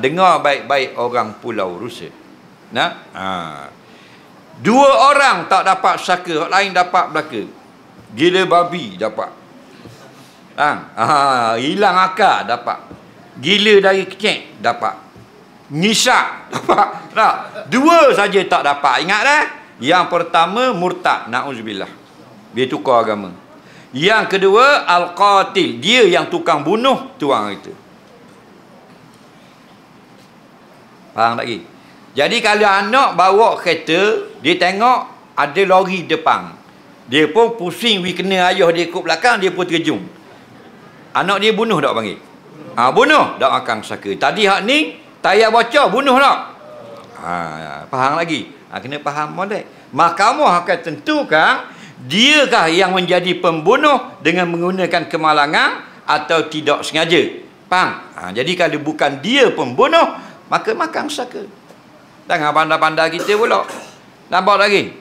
Dengar baik-baik orang Pulau Rusa. Dua orang tak dapat saka, orang lain dapat belaka. Gila babi dapat. Hilang akal dapat. Gila dari kecil dapat. Nyisak dapat. Dua saja tak dapat. Ingat dah. Yang pertama murtad, na'udzubillah. Dia tukar agama. Yang kedua al-qatil, dia yang tukang bunuh tuang itu. Faham tak lagi? Jadi kalau anak bawa kereta, dia tengok ada lori depan, dia pun pusing kena ayah dia ikut belakang, dia pun terjun. Anak dia bunuh tak panggil? Bunuh tak makan saka. Tadi hak ni tayar bocor, bunuh tak? Faham lagi? Kena faham molek. Mahkamah akan tentukan diakah yang menjadi pembunuh dengan menggunakan kemalangan atau tidak sengaja. Faham? Jadi kalau bukan dia pembunuh, maka makan saka. Jangan pandai-pandai kita pula. Nampak lagi?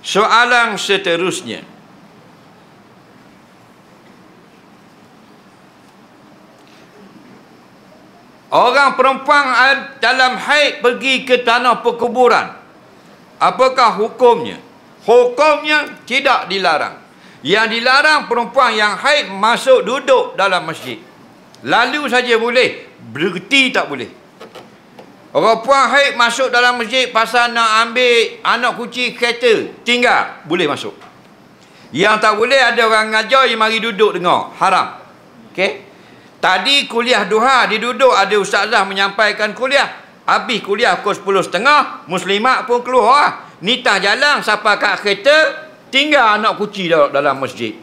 Soalan seterusnya. Orang perempuan dalam haid pergi ke tanah perkuburan. Apakah hukumnya? Hukumnya tidak dilarang. Yang dilarang perempuan yang haid masuk duduk dalam masjid. Lalu saja boleh, berhenti tak boleh. Orang puan haid masuk dalam masjid pasal nak ambil anak kucing kereta, tinggal, boleh masuk. Yang tak boleh ada orang ngajar yang mari duduk dengar, haram. Okey. Tadi kuliah duha, dia duduk, ada ustazah menyampaikan kuliah. Habis kuliah pukul 10.30, muslimat pun keluar. Nitah jalan sampai kat kereta, tinggal anak kucing dalam masjid.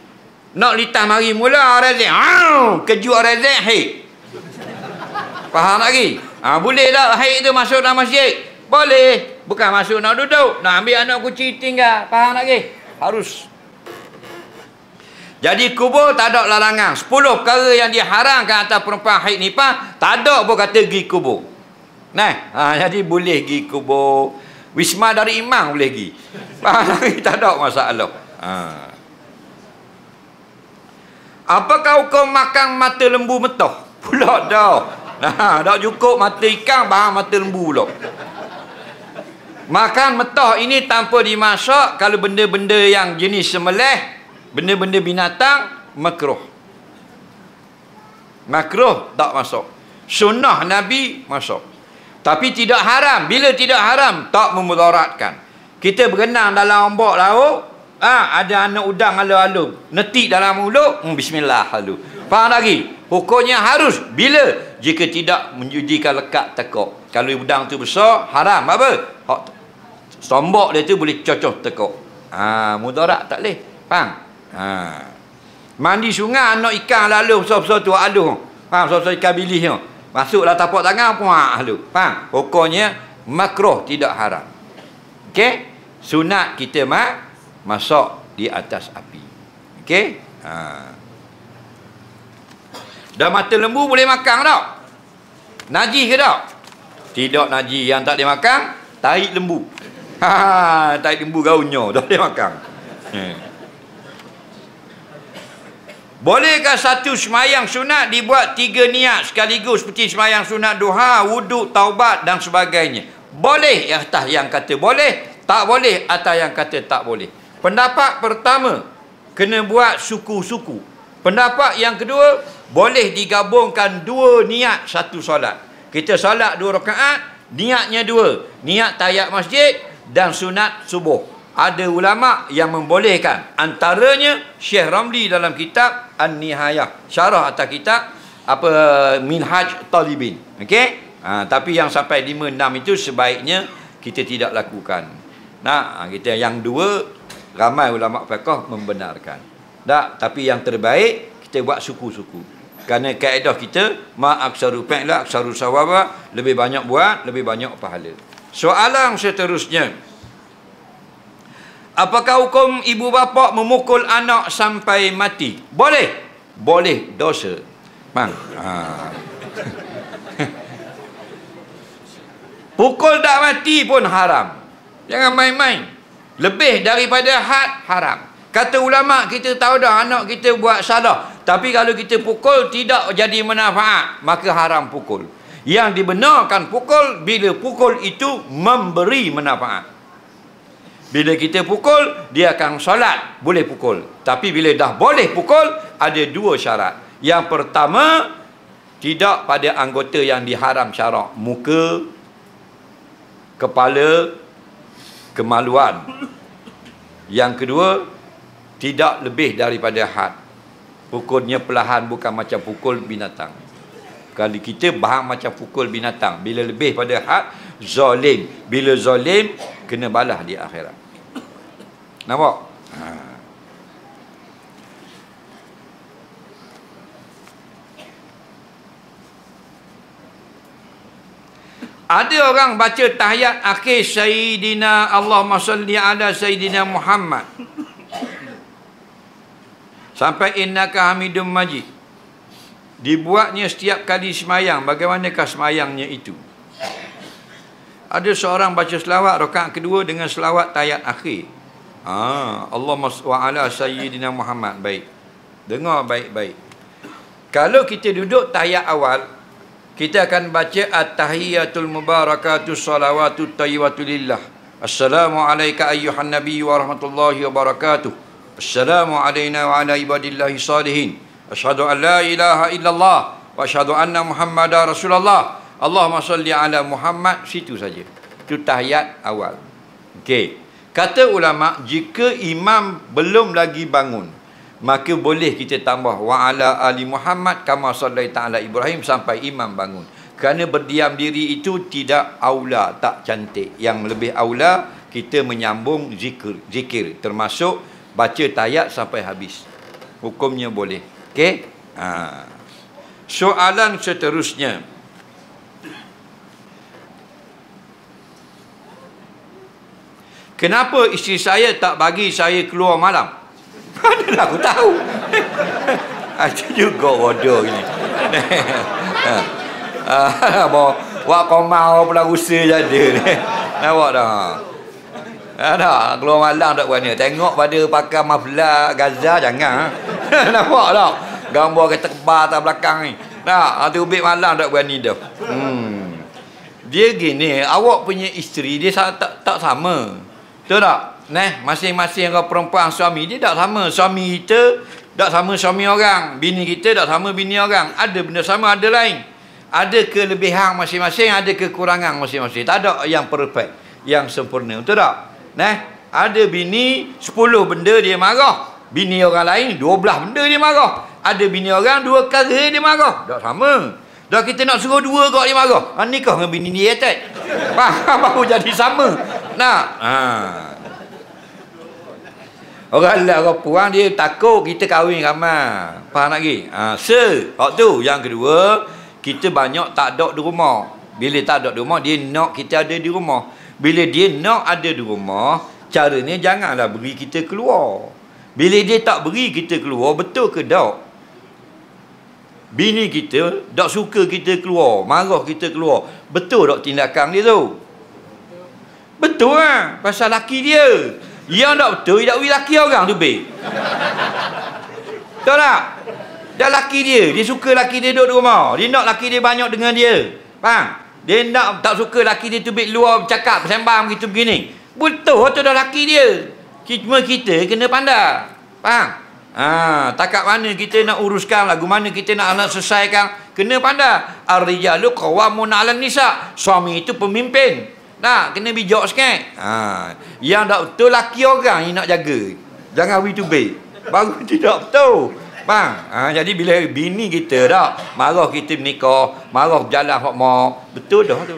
Nak litah mari mula razak. Kejut razak haid. Faham lagi? Boleh tak haid tu masuk dalam masjid? Boleh. Bukan masuk nak duduk, nak ambil anak kucing tinggal. Faham lagi? Harus. Jadi kubur tak ada larangan. 10 perkara yang diharamkan atas perempuan haid nifas, tak ada pun kata pergi kubur. Nah, jadi boleh pergi kubur. Wisma dari imam boleh pergi. Faham lagi? Tak ada masalah. Apakah hukum makan mata lembu mentah? Pula dah. Tak cukup mata ikan, bahan mata lembu pula. Makan mentah ini tanpa dimasak, kalau benda-benda yang jenis semelih, benda-benda binatang, makruh. Makruh tak masuk. Sunnah Nabi masuk. Tapi tidak haram. Bila tidak haram, tak memudaratkan. Kita berenang dalam ombak laut, ada anak udang alun-alun, netik dalam mulut, bismillah halu. Faham lagi? Hukumnya harus bila? Jika tidak menjudikan lekat tekuk. Kalau udang tu besar, haram. Apa? Sombok dia tu boleh cocok tekuk. Mudarat tak boleh. Faham? Mandi sungai, anak ikan lalu besar-besar tu aluh. Faham? Besar-besar ikan bilis tu. Masuklah tapak tangan pun halu. Faham? Hukumnya makruh, tidak haram. Okey? Sunat kita masak di atas api. Okey? Dan mata lembu boleh makan tak? Najis ke tak? Tidak najis. Yang tak boleh makan, tahi lembu. Tahi lembu gaunnya, tak boleh makan. Bolehkah satu semayang sunat dibuat 3 niat sekaligus seperti semayang sunat duha, wuduk, taubat dan sebagainya? Boleh atas yang kata boleh, tak boleh atas yang kata tak boleh. Pendapat pertama, kena buat suku-suku. Pendapat yang kedua, boleh digabungkan 2 niat satu solat. Kita solat 2 rakaat, niatnya 2. Niat tahiyat masjid dan sunat subuh. Ada ulama yang membolehkan. Antaranya Syekh Ramli dalam kitab An-Nihayah, syarah atas kitab Minhaj Talibin. Okey? Tapi yang sampai 5-6 itu sebaiknya kita tidak lakukan. Kita yang 2 ramai ulama fiqh membenarkan. Tapi yang terbaik kita buat suku-suku. Kerana kaedah kita aksaru fi'la aksaru sawaba, lebih banyak buat, lebih banyak pahala. Soalan seterusnya, apakah hukum ibu bapa memukul anak sampai mati? Boleh. Boleh, dosa. Pukul tak mati pun haram. Jangan main-main. Lebih daripada had, haram. Kata ulama, kita tahu dah anak kita buat salah, tapi kalau kita pukul tidak jadi manfaat, maka haram pukul. Yang dibenarkan pukul bila pukul itu memberi manfaat. Bila kita pukul, dia akan solat, boleh pukul. Tapi bila dah boleh pukul, ada 2 syarat. Yang pertama, tidak pada anggota yang diharam syarak. Muka, kepala, kemaluan. Yang kedua, tidak lebih daripada had. Pukulnya perlahan, bukan macam pukul binatang. Kalau kita bahan macam pukul binatang, bila lebih pada had, zalim. Bila zalim, kena balas di akhirat. Nampak? Ada orang baca tahiyat akhir Sayyidina Allahumma salli ala Sayyidina Muhammad sampai innaka hamidum majid. Dibuatnya setiap kali semayang. Bagaimanakah semayangnya itu? Ada seorang baca selawat rakaat kedua dengan selawat tahiyat akhir. Allahumma wa ala Sayyidina Muhammad. Baik. Dengar baik-baik. Kalau kita duduk tahiyat awal, kita akan baca at-tahiyatul mubarakatus salawatut thayyibatu lillah. Assalamu alayka ayyuhan nabiyyu wa rahmatullahi wa barakatuh. Assalamu alayna wa ala ibadillahi salihin. Asyhadu an la ilaha illallah wa asyhadu anna Muhammadar Rasulullah. Allahumma salli ala Muhammad, situ saja. Itu tahiyat awal. Okey. Kata ulama, jika imam belum lagi bangun, maka boleh kita tambah wa ala ali Muhammad kama sallaita ala Ibrahim sampai imam bangun. Kerana berdiam diri itu tidak aula, tak cantik. Yang lebih aula kita menyambung zikir termasuk baca tahiyat sampai habis. Hukumnya boleh. Okey? Soalan seterusnya. Kenapa isteri saya tak bagi saya keluar malam? Manalah aku tahu. Itu juga bodoh ini. Buat komau pula usaha jadi ni. Nampak dah. Ada keluar malam tak berani. Tengok pada pakai maflar Gaza jangan. Nampak tak? Gambar kereta kebal atas belakang ni. Nah, tu ubik malam tak berani dah. Dia gini, awak punya isteri dia tak sama. Betul tak? Masing-masing orang perempuan suami dia tak sama. Suami kita tak sama suami orang. Bini kita tak sama bini orang. Ada benda sama, ada lain. Ada kelebihan masing-masing, ada kekurangan masing-masing. Tak ada yang perfect, yang sempurna. Betul tak? Ada bini 10 benda dia marah. Bini orang lain 12 benda dia marah. Ada bini orang 2 perkara dia marah. Tak sama. Dah kita nak suruh 2 kau dia marah. Nikah dengan bini dia attack. Baru jadi sama. Orang lah orang puang dia takut kita kahwin ramai. Faham lagi? Hak tu. Yang kedua, kita banyak tak ada di rumah. Bila tak ada di rumah, dia nak kita ada di rumah. Bila dia nak ada di rumah, caranya janganlah beri kita keluar. Bila dia tak beri kita keluar, betul ke tak? Bini kita tak suka kita keluar, marah kita keluar. Betul tak tindakan dia tu? Betul lah. Pasal laki dia. Yang tak betul, dia tak beri laki orang tu, baik. Betul tak? Dah laki dia. Dia suka laki dia duduk di rumah. Dia nak laki dia banyak dengan dia. Faham? Dia nak tak suka laki dia tu baik luar bercakap, bersembang begitu begini. Betul tu dah laki dia. Cuma kita kena pandai. Faham? Takat mana kita nak uruskan, lagu mana kita nak selesaikan, kena pandai. Ar-rijalu qawwamun 'alan nisa. Suami itu pemimpin. Nah, kena bijak sikit. Yang tak betul laki orang yang nak jaga. Jangan we to be. Baru tidak betul. Bang, jadi bila bini kita dah marah kita menikah, marah berjalan hok mau, betul dah tu.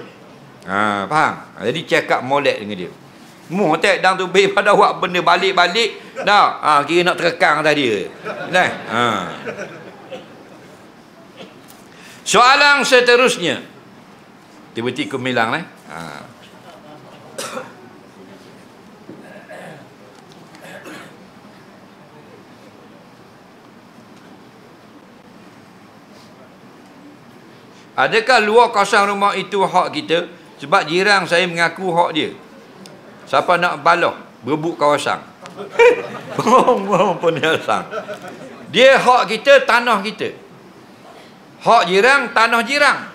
Faham? Jadi cakap molek dengan dia. Mu tak dang tu be pada buat benda balik-balik dah. Kira nak terekang tadi dia. Soalan seterusnya. Tiba-tiba kemilang Adakah luar kawasan rumah itu hak kita? Sebab jiran saya mengaku hak dia. Siapa nak balah berebut kawasan? Pun dia hak kita, tanah kita. Hak jiran, tanah jiran.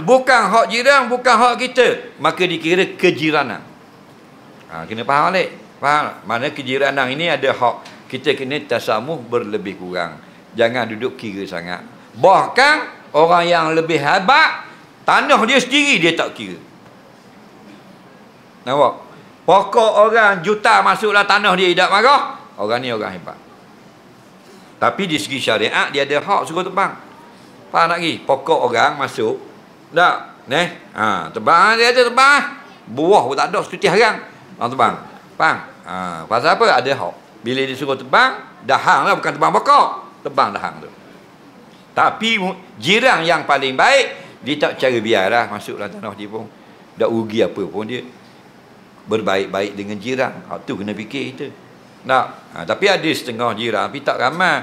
Bukan hak jiran, bukan hak kita. Maka dikira kejiranan. Kena faham balik. Faham? Mana kejiranan ini ada hak. Kita kena tasamuh berlebih kurang. Jangan duduk kira sangat. Bahkan orang yang lebih hebat, tanah dia sendiri dia tak kira. Nampak? Pokok orang juta masuklah tanah dia, tidak marah. Orang ni orang hebat. Tapi di segi syariat dia ada hak suruh tebang. Faham lagi? Pokok orang masuk. Tak? Tebang dia ada tebang. Buah pun tak ada, setutih harang. Tebang. Faham? Pasal apa? Ada hak. Bila dia suruh tebang, dahang lah, bukan tebang pokok. Tebang dahang tu. Tapi jiran yang paling baik, dia tak cara biarlah masuklah tanah dia pun. Tak rugi apa pun dia. Berbaik-baik dengan jiran. Tu kena fikir kita. Tapi ada setengah jiran, tapi tak ramai.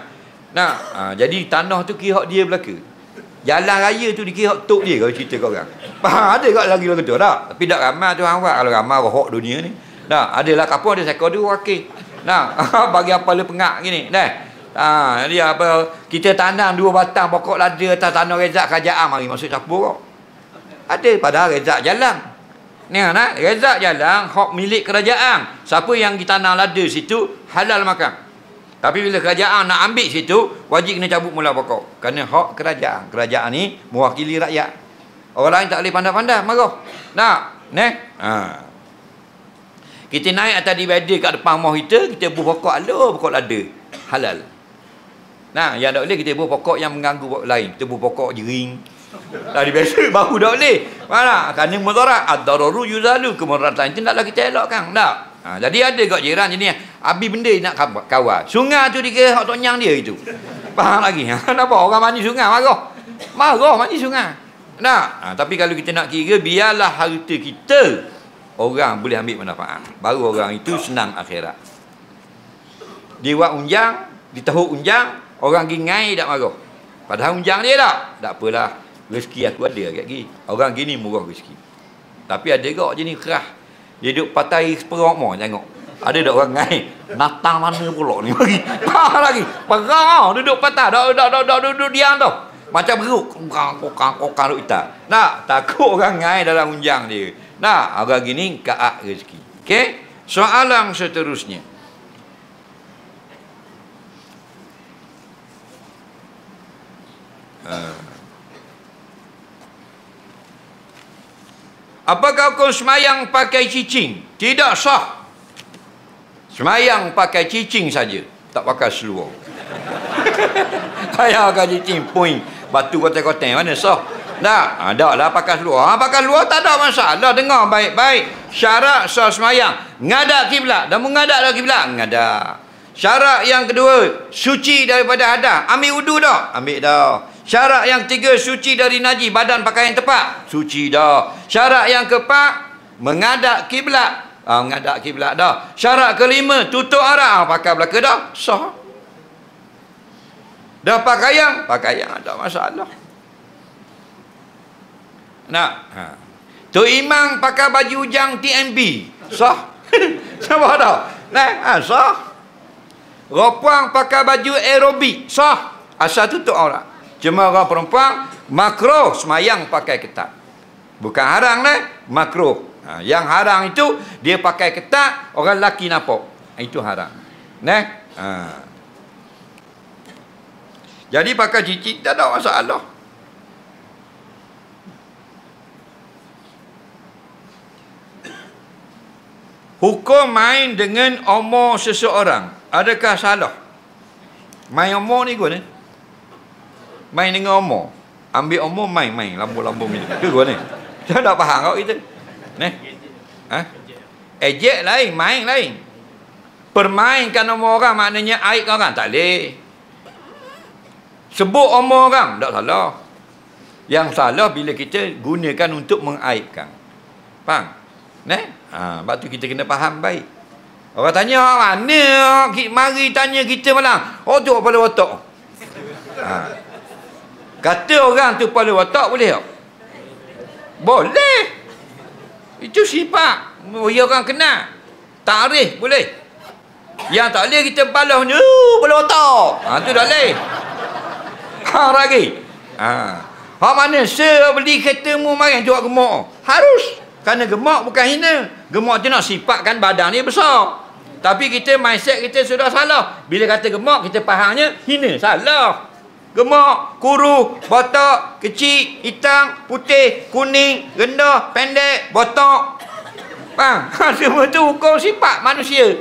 Jadi tanah tu kira hak dia belaka. Jalan raya tu dikira hak tok dia kalau cerita kat orang. Ada kat lagi orang tu tak? Tapi tak ramai tu hang buat. Kalau ramai rohok dunia ni. Adalah kapur ada sekor dia wakil. Bagi apa le pengak gini. Dia apa, kita tanam 2 batang pokok lada atas tanah rezak kerajaan, mari masuk campur kau. Ada padahal rezak jalan. Rezak jalan hak milik kerajaan. Siapa yang ditanam lada situ halal makan. Tapi bila kerajaan nak ambil situ, wajib kena cabut mula pokok. Kerana hak kerajaan. Kerajaan ni mewakili rakyat. Orang lain tak boleh pandai-pandai marah. Nak? Kita naik atas divider kat depan rumah kita buah pokok pokok lada. Halal. Nah, yang tak boleh kita buah pokok yang mengganggu pokok lain. Kita buah pokok jering. Tadi biasa baru tak boleh. Mana? Kerana mudarat. Ad-dararu yuzalu. Kemudaratan itu taklah kita elokkan. Tak? Jadi ada kat jiran jenis habis benda nak kawal. Sungai tu dikira hak tonyang dia itu. Faham lagi? Kenapa orang mandi sungai marah? Marah mandi sungai. Nah, tapi kalau kita nak kira biarlah harta kita orang boleh ambil manfaat. Baru orang itu senang akhirat. Dia buat unjang, ditahuk unjang, orang gingai tak marah. Padahal unjang dia tak apalah. Rezeki aku ada kat gini. Orang gini murah rezeki. Tapi ada gak jenis kerah. Dia duduk patai seperok mau tengok. Ada dak orang ngai. Natang mana pula ni bagi. Lagi. Perang duduk patah. Duduk diam tu. Macam beruk. Kokang kita. Nak takut orang ngai dalam unjang dia. Nah, orang gini kaak rezeki. Okey? Soalan seterusnya. Apakah hukum semayang pakai cicing? Tidak sah. Semayang pakai cicing saja, tak pakai seluar. Ayah pakai cicing, point batu kotak-kotak mana sah? Tak, taklah pakai seluar. Pakai seluar tak ada masalah. Dengar baik-baik. Syarat sah semayang, ngadap kiblat. Dan mengadap dalam kiblat, ngadap. Syarat yang kedua, suci daripada hadas. Ambil wudu dah? Ambil dah. Syarat yang ketiga, suci dari najis, badan pakaian tepat. Suci dah. Syarat yang keempat, menghadap kiblat. Menghadap kiblat dah. Syarat kelima, tutup aurat. Pakai belaka dah. Sah. Dah pakaian? Pakaian, tak masalah. Nak? Tok Imam pakai baju hujang TMB. Sah. Siapa dah? Nah, sah. Ropuang pakai baju aerobik. Sah. Asal tutup aurat. Cuma orang perempuan makruh semayang pakai ketat. Bukan haram makruh. Yang haram itu dia pakai ketat, orang lelaki nampak. Itu haram. Jadi pakai cicit tak ada masalah. Hukum main dengan umur seseorang, adakah salah? Main umur ni guna? Main dengan umur. Ambil umur main lambung-lambung ni. Ke gua ni? Saya tak faham kau kita. Ni. Ejek lain, main lain. Permainkan umur orang maknanya aib orang tak boleh. Sebut umur orang tak salah. Yang salah bila kita gunakan untuk mengaibkan. Faham? Sebab tu kita kena faham baik. Orang tanya mana, mari tanya kita malam. Oh tu kepala otak. Kata orang tu kepala otak boleh tak? Boleh. Itu sifat. Ya orang kenal. Tarikh boleh. Yang tak boleh kita balas ni, kepala otak. Tu tak boleh. Lagi. Mana saya beli kereta mu mari jual gemuk. Harus. Kerana gemuk bukan hina. Gemuk tu nak sifatkan badan dia besar. Tapi kita mindset kita sudah salah. Bila kata gemuk kita fahamnya hina. Salah. Gemuk, kurus, botak, kecil, hitam, putih, kuning, rendah, pendek, botak. Faham? Semua tu hukum sifat manusia.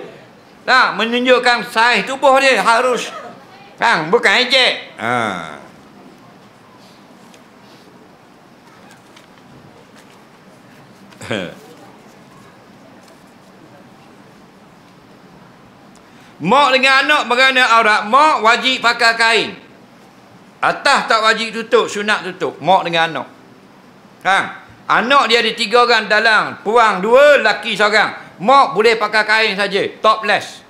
Menunjukkan saiz tubuh dia harus. Faham? Bukan ejek. Mak dengan anak bagaimana aurat? Mak wajib pakai kain. Atas tak wajib tutup, sunat tutup. Mak dengan anak. Anak dia ada 3 orang dalam. Puang 2, laki 1. Mak boleh pakai kain saja, topless.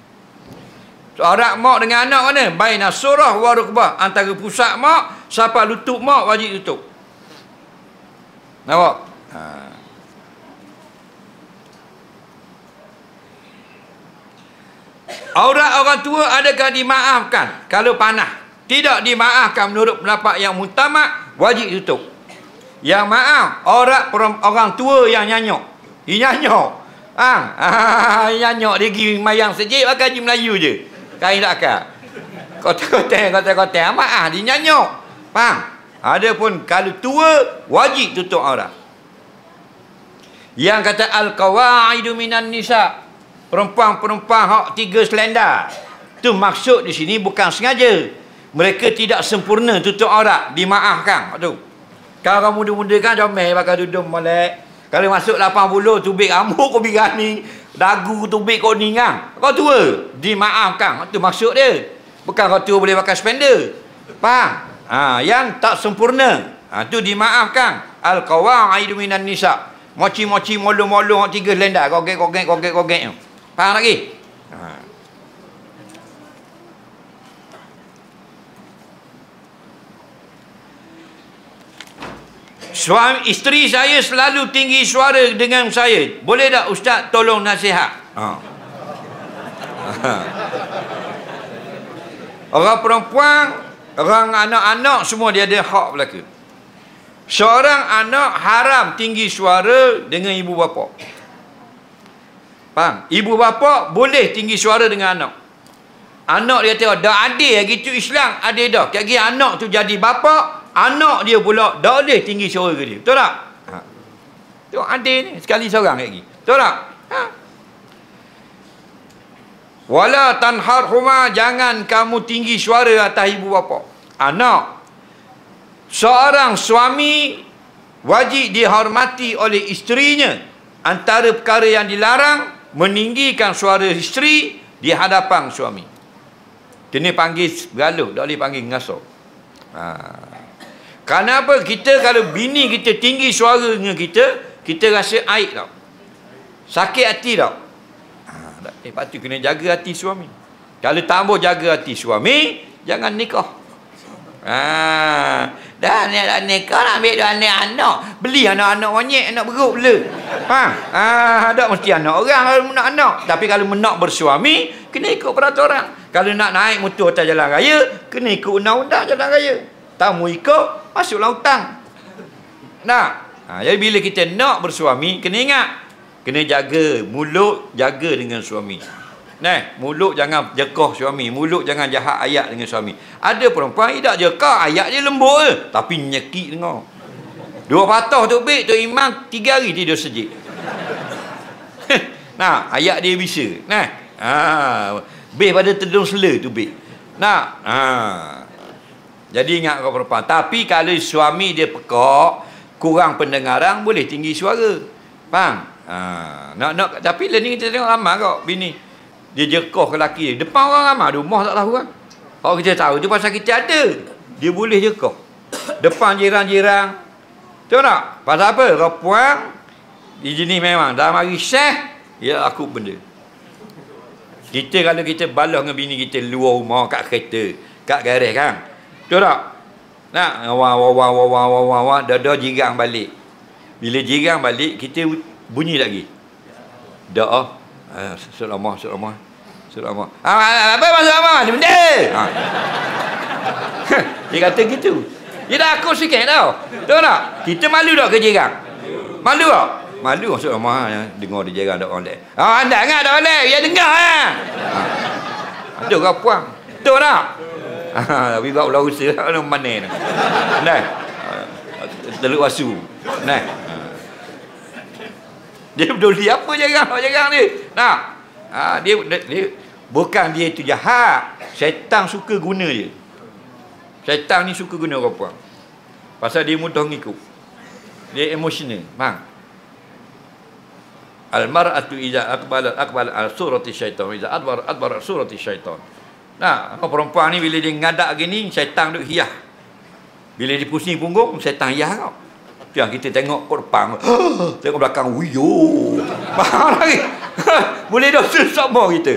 Aurat mak dengan anak mana? Baina surah wa rukbah. Antara pusat mak sampai lutut mak wajib tutup. Nampak? Aurat orang tua adakah dimaafkan kalau panah? Tidak dimaafkan menurut pendapat yang mutamak, wajib tutup. Yang maaf aurat orang tua yang nyanyok. Dia nyanyok. Nyanyok dia pergi mayang sejik pakai haji Melayu je. Kain tak akal. Kotak-kotak maaf dinyanyuk. Faham? Adapun kalau tua wajib tutup aurat. Yang kata al-qawaidu minan nisa, perempuan-perempuan hak 3 selendar. Tu maksud di sini bukan sengaja. Mereka tidak sempurna tutup aurat, dimaafkan. Tu. Kalau orang muda-muda kan comel pakai tudung molek. Kalau masuk 80 tubik rambut kau birani, dagu tubik kau ningang. Kau tua, dimaafkan. Tu maksud dia. Bukan kau tua boleh pakai spender. Faham? Yang tak sempurna, tu dimaafkan. Al-qawaidu minan nisa. Moci-moci molong-molong 3 selendar, kogek. Faham lagi? Suami isteri saya selalu tinggi suara dengan saya. Boleh tak ustaz tolong nasihat? Orang perempuan, orang anak-anak semua dia ada hak berlaku. Seorang anak haram tinggi suara dengan ibu bapa. Faham? Ibu bapa boleh tinggi suara dengan anak. Anak dia tengok dah adil gitu Islam, adil dah. Kaki anak tu jadi bapa, anak dia pula dah boleh tinggi suara ke dia. Betul tak? Tengok adil ni sekali seorang lagi. Betul tak? Wala tanharhuma, jangan kamu tinggi suara atas ibu bapa. Anak, seorang suami wajib dihormati oleh isterinya. Antara perkara yang dilarang, meninggikan suara isteri di hadapan suami. Kena panggil bergaluh, tak boleh panggil ngasar. Kenapa kita kalau bini kita tinggi suara dengan kita rasa aib tau. Sakit hati tau. Patut kena jaga hati suami. Kalau tak mau jaga hati suami, jangan nikah. Dah nikah nak ambil anak-anak. Beli anak-anak monyet, anak beruk bela. Tak mesti anak orang kalau nak anak. Tapi kalau nak bersuami, kena ikut peraturan. Kalau nak naik motor atas jalan raya, kena ikut undang-undang jalan raya. Tak mau ikut, masuklah hutang. Jadi bila kita nak bersuami, kena ingat, kena jaga mulut, jaga dengan suami. Mulut jangan jekah suami, mulut jangan jahat ayat dengan suami. Ada perempuan tidak jekah, ayat dia lembut je, tapi nyekik dengar. 2 patah tu bik, tu imam 3 hari tidur sejik. Ayat dia bisa. Bih pada tedung sela tu bik. Jadi ingat kau perempuan. Tapi kalau suami dia pekak, kurang pendengaran, boleh tinggi suara. Faham? Tapi learning kita tengok ramai kau bini. Dia jekah ke lelaki dia. Depan orang ramai, rumah tak tahu kan. Kalau kita tahu tu pasal kita ada. Dia boleh jekah. Depan jiran-jiran. Tahu tak? Pasal apa? Perempuan di sini memang dalam hari syekh, ya aku benda. Kita kalau kita balas dengan bini kita luar rumah, kat kereta, kat garaj kan. Betul tak? Wah, dah jirang balik. Bila jirang balik, kita bunyi lagi. Dah Selamat. Apa maksud apa? Ni benda. Dia kata gitu. Dia dah akut sikit tau. Tahu tak? Kita malu tak ke jirang? Malu tak? Malu maksud Allah dengar dia jirang tak oleh. Anda ingat tak oleh? Ya dengar lah. Ada kau puang. Betul tak? Tapi kau ulah usaha mana ni. Teluk wasu. Dia peduli apa jarang ni. Dia bukan dia tu jahat. Syaitan suka guna dia. Syaitan ni suka guna perempuan. Pasal dia mudah ngikut. Dia emosional. Faham? Al-mar'atu idza aqbalat al-surati syaitan. Idza adbar surati syaitan. Perempuan ni bila dia ngadak gini, syaitan duk hiyah. Bila dia pusing punggung, syaitan hiyah kau. Yang kita tengok kau depan, tengok belakang, wiyo. Faham lagi? Boleh dosa sama kita.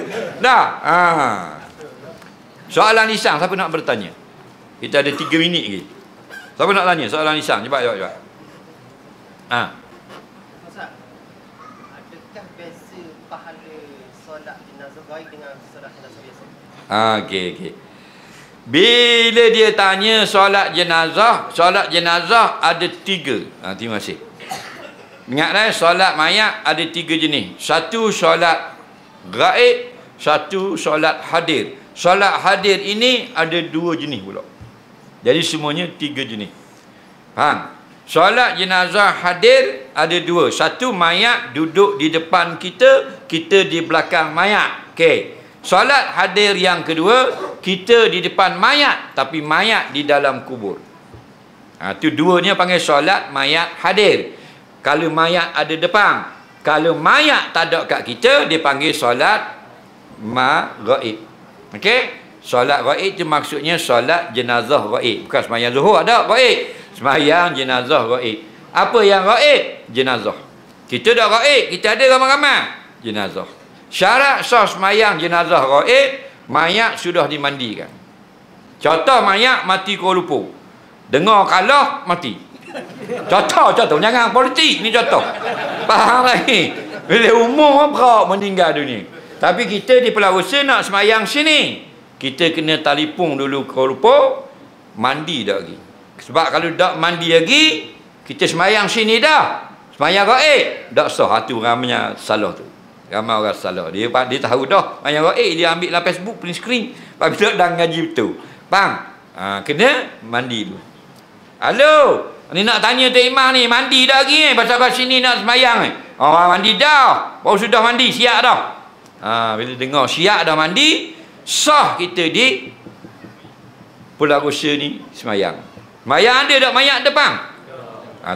Soalan lisan, siapa nak bertanya? Kita ada 3 minit lagi. Siapa nak tanya soalan lisan? Cepat. Ustaz, adakah beza pahala solat jenazah gaib dengan solat jenazah biasa? Okey. Bila dia tanya solat jenazah ada 3. Terima kasih. Ingatlah solat mayat ada 3 jenis. Satu solat gaib, satu solat hadir. solat hadir ini ada 2 jenis pula. Jadi semuanya 3 jenis. Faham? Solat jenazah hadir ada 2. Satu, mayat duduk di depan kita, kita di belakang mayat. Okey. Solat hadir yang kedua, kita di depan mayat tapi mayat di dalam kubur. Itu 2 ni panggil solat mayat hadir. Kalau mayat ada depan, kalau mayat tak ada kat kita, dia panggil solat ghaib. Okey? Solat ghaib tu maksudnya solat jenazah ghaib. Bukan sembahyang zuhur ada ghaib. Sembahyang jenazah ghaib. Apa yang ghaib? Jenazah. Kita dah ghaib, kita ada ramai-ramai. Jenazah. Syarat sah sembahyang jenazah ghaib, mayat sudah dimandikan. Contoh mayat mati Kuala Lumpur. Dengar kalah mati. Contoh jangan politik ni contoh. Faham lagi? Bila umur berat meninggal dunia. Tapi kita di Pulau Rosa nak sembahyang sini, kita kena telefon dulu Kuala Lumpur, mandi dah lagi. Sebab kalau tak mandi lagi, kita sembahyang sini dah. Sembahyang gaib, tak sah. Itu ramanya salah tu. Ramai orang salah. Dia tahu dah sembahyang gaib, dia ambil lah Facebook, print screen. Lepas tu dah ngaji betul. Faham? Kena mandi dulu. Halo, ni nak tanya Tok Imam ni, mandi dah lagi pasal kat sini nak sembahyang ni. Mandi dah. Baru sudah mandi, siap dah. Bila dengar siap dah mandi, sah kita di Pulau Rosa ni sembahyang. Mayat ada tak mayat depan?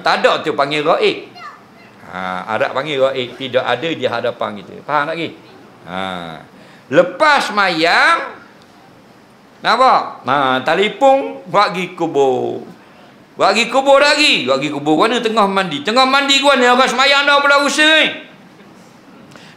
Tak ada tu panggil ghaib. Arab panggil ghaib, tidak ada di hadapan kita. Faham tak lagi? Lepas mayang, nampak? Telefon bagi kubur. Bagi kubur lagi. Bagi kubur mana tengah mandi. Tengah mandi ke mana orang semayang dah Pulau Rosa ni.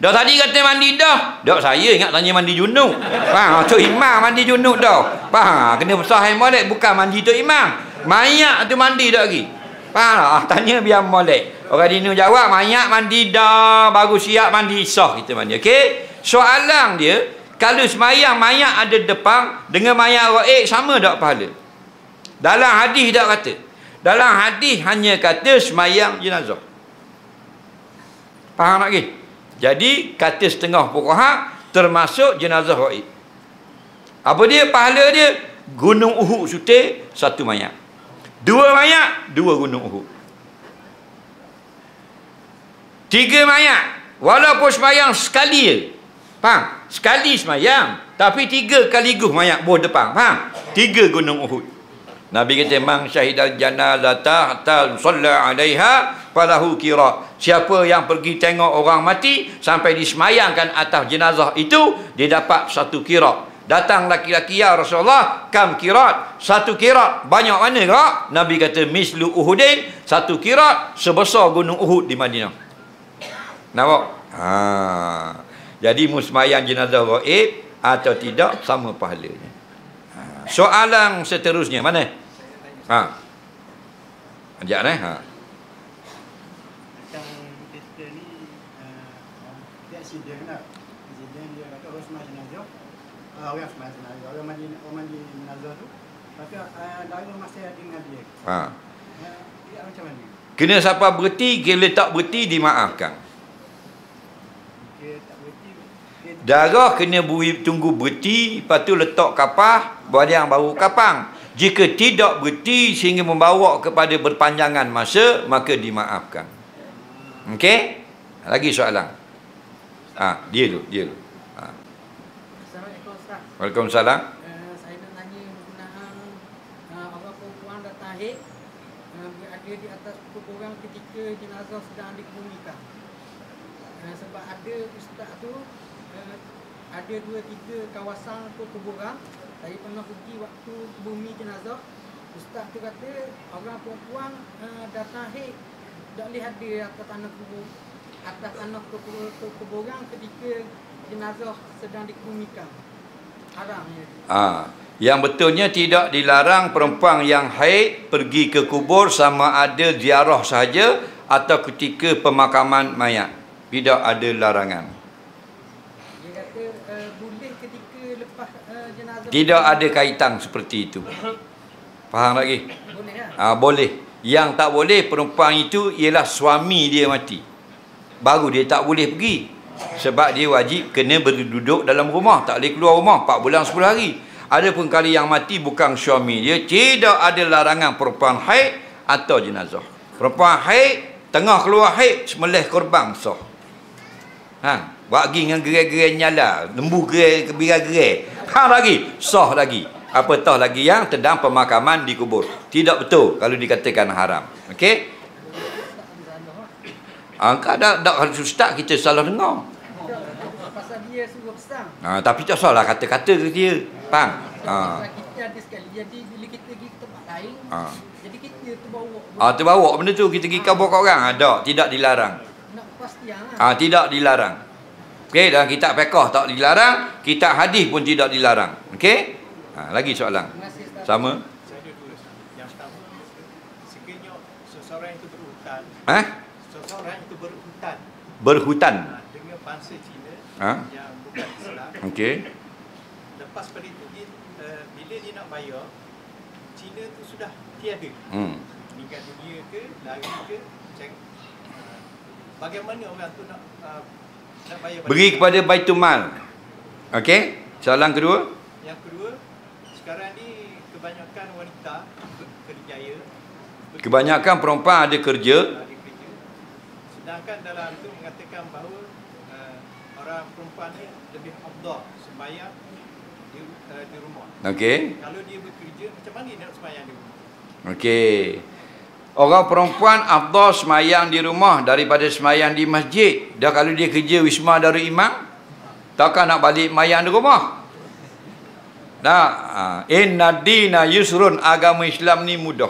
Dah tadi kata mandi dah. Dah saya ingat tanya mandi junub. Faham? Tok Imam mandi junub dah. Faham? Kena besar molek bukan mandi Tok Imam. Mayat tu mandi dah lagi. Faham? Tanya biar molek. Orang dinu jawab mayat mandi dah, baru siap mandi, sah kita mandi. Okey? Soalan dia, kalau semayang mayat ada depan dengan mayat ghaib sama tak pahala? Dalam hadis tak kata. Dalam hadis hanya kata semayang jenazah. Faham tak lagi? Jadi kata setengah fuqaha termasuk jenazah ghaib. Apa dia pahala dia? Gunung Uhud sutir 1 mayat. 2 mayat 2 gunung Uhud. 3 mayat walaupun semayang sekali je. Faham? Sekali semayang tapi 3 kaligus mayat buah depan. Faham? 3 gunung Uhud. Nabi kata man syahidal janazata hatta shalla alaiha falahu qira. Siapa yang pergi tengok orang mati sampai disemayangkan atas jenazah itu, dia dapat 1 qira. Datang laki-laki, ya Rasulullah, kam qirat? 1 qirat. Banyak mana kak? Nabi kata mislu Uhudin, 1 qirat sebesar gunung Uhud di Madinah. Nampak? Jadi musmayang jenazah ghaib atau tidak sama pahalanya. Soalan seterusnya mana? Ajak ni. Macam kita ni dia accident lah. Accident dia kata orang sembahyang jenazah. Orang sembahyang jenazah, orang mandi jenazah tu. Tapi darah masih ada dengan dia. Dia macam mana? Kena siapa berhenti, bila tak berhenti dimaafkan. Dia tak berhenti. Darah kena tunggu berhenti, lepas tu letak kapah, yang baru kapang. Jika tidak berhenti sehingga membawa kepada berpanjangan masa, maka dimaafkan. Okey? Lagi soalan. Dia tu. Assalamualaikum Ustaz. Waalaikumsalam. Saya nak tanya penggunaan orang perempuan datang haid berada di atas kuburan ketika jenazah sedang dikebumikan. Sebab ada ustaz tu ada 2-3 kawasan kuburan. Saya pernah pergi waktu bumi jenazah. Ustaz tu kata orang perempuan datang haid tak boleh ada atas tanah kuburan ketika jenazah sedang dikebumikan. Haramnya. Yang betulnya tidak dilarang perempuan yang haid pergi ke kubur sama ada ziarah sahaja atau ketika pemakaman mayat. Tidak ada larangan. Dia kata boleh ketika lepas jenazah. Tidak ada kaitan seperti itu. Faham lagi? Boleh lah. Boleh. Yang tak boleh perempuan itu ialah suami dia mati. Baru dia tak boleh pergi. Sebab dia wajib kena berduduk dalam rumah, tak boleh keluar rumah 4 bulan 10 hari. Adapun kali yang mati bukan suami dia, tidak ada larangan perempuan haid atau jenazah. Perempuan haid tengah keluar haid sembelih korban sah. Bagi dengan gerai-gerai nyala, lembu gerai kebirai-gerai. Lagi sah lagi. Apatah lagi yang sedang pemakaman di kubur. Tidak betul kalau dikatakan haram. Okey? Ada ustaz kita salah dengar. Pasal dia suruh pesan. Tapi tak salah kata-kata ke dia. Faham? Kita ada sekali. Jadi bila kita pergi ke tempat lain, jadi kita terbawa. Terbawa benda tu kita pergi kabur kat orang. Tidak dilarang. Nak kepastian Tidak dilarang. Okey, dalam kitab fiqh tak dilarang, kitab hadis pun tidak dilarang. Okey? Lagi soalan. Sama? Saya ada dua. Yang pertama, sekiranya seseorang itu berhutan. Seseorang itu berhutan. Berhutan. Dengan bangsa Cina yang bukan Islam. Okey. Lepas pada itu, bila dia nak bayar, Cina tu sudah tiada. Meninggal dunia ke, lari ke, bagaimana orang tu nak bayar? Beri kepada Baitul Mal. Okey? Soalan kedua? Yang kedua, sekarang ni kebanyakan wanita berjaya. Kebanyakan perempuan ada kerja. Sedangkan dalam itu mengatakan bahawa orang perempuan ni lebih afdal sembahyang di rumah. Okey. Kalau dia bekerja, macam mana dia nak sembahyang di rumah? Okey. Orang perempuan afdal semayang di rumah daripada semayang di masjid. Dah kalau dia kerja Wisma Darul Imam, takkan nak balik semayang di rumah? Inna dina yusrun, agama Islam ni mudah.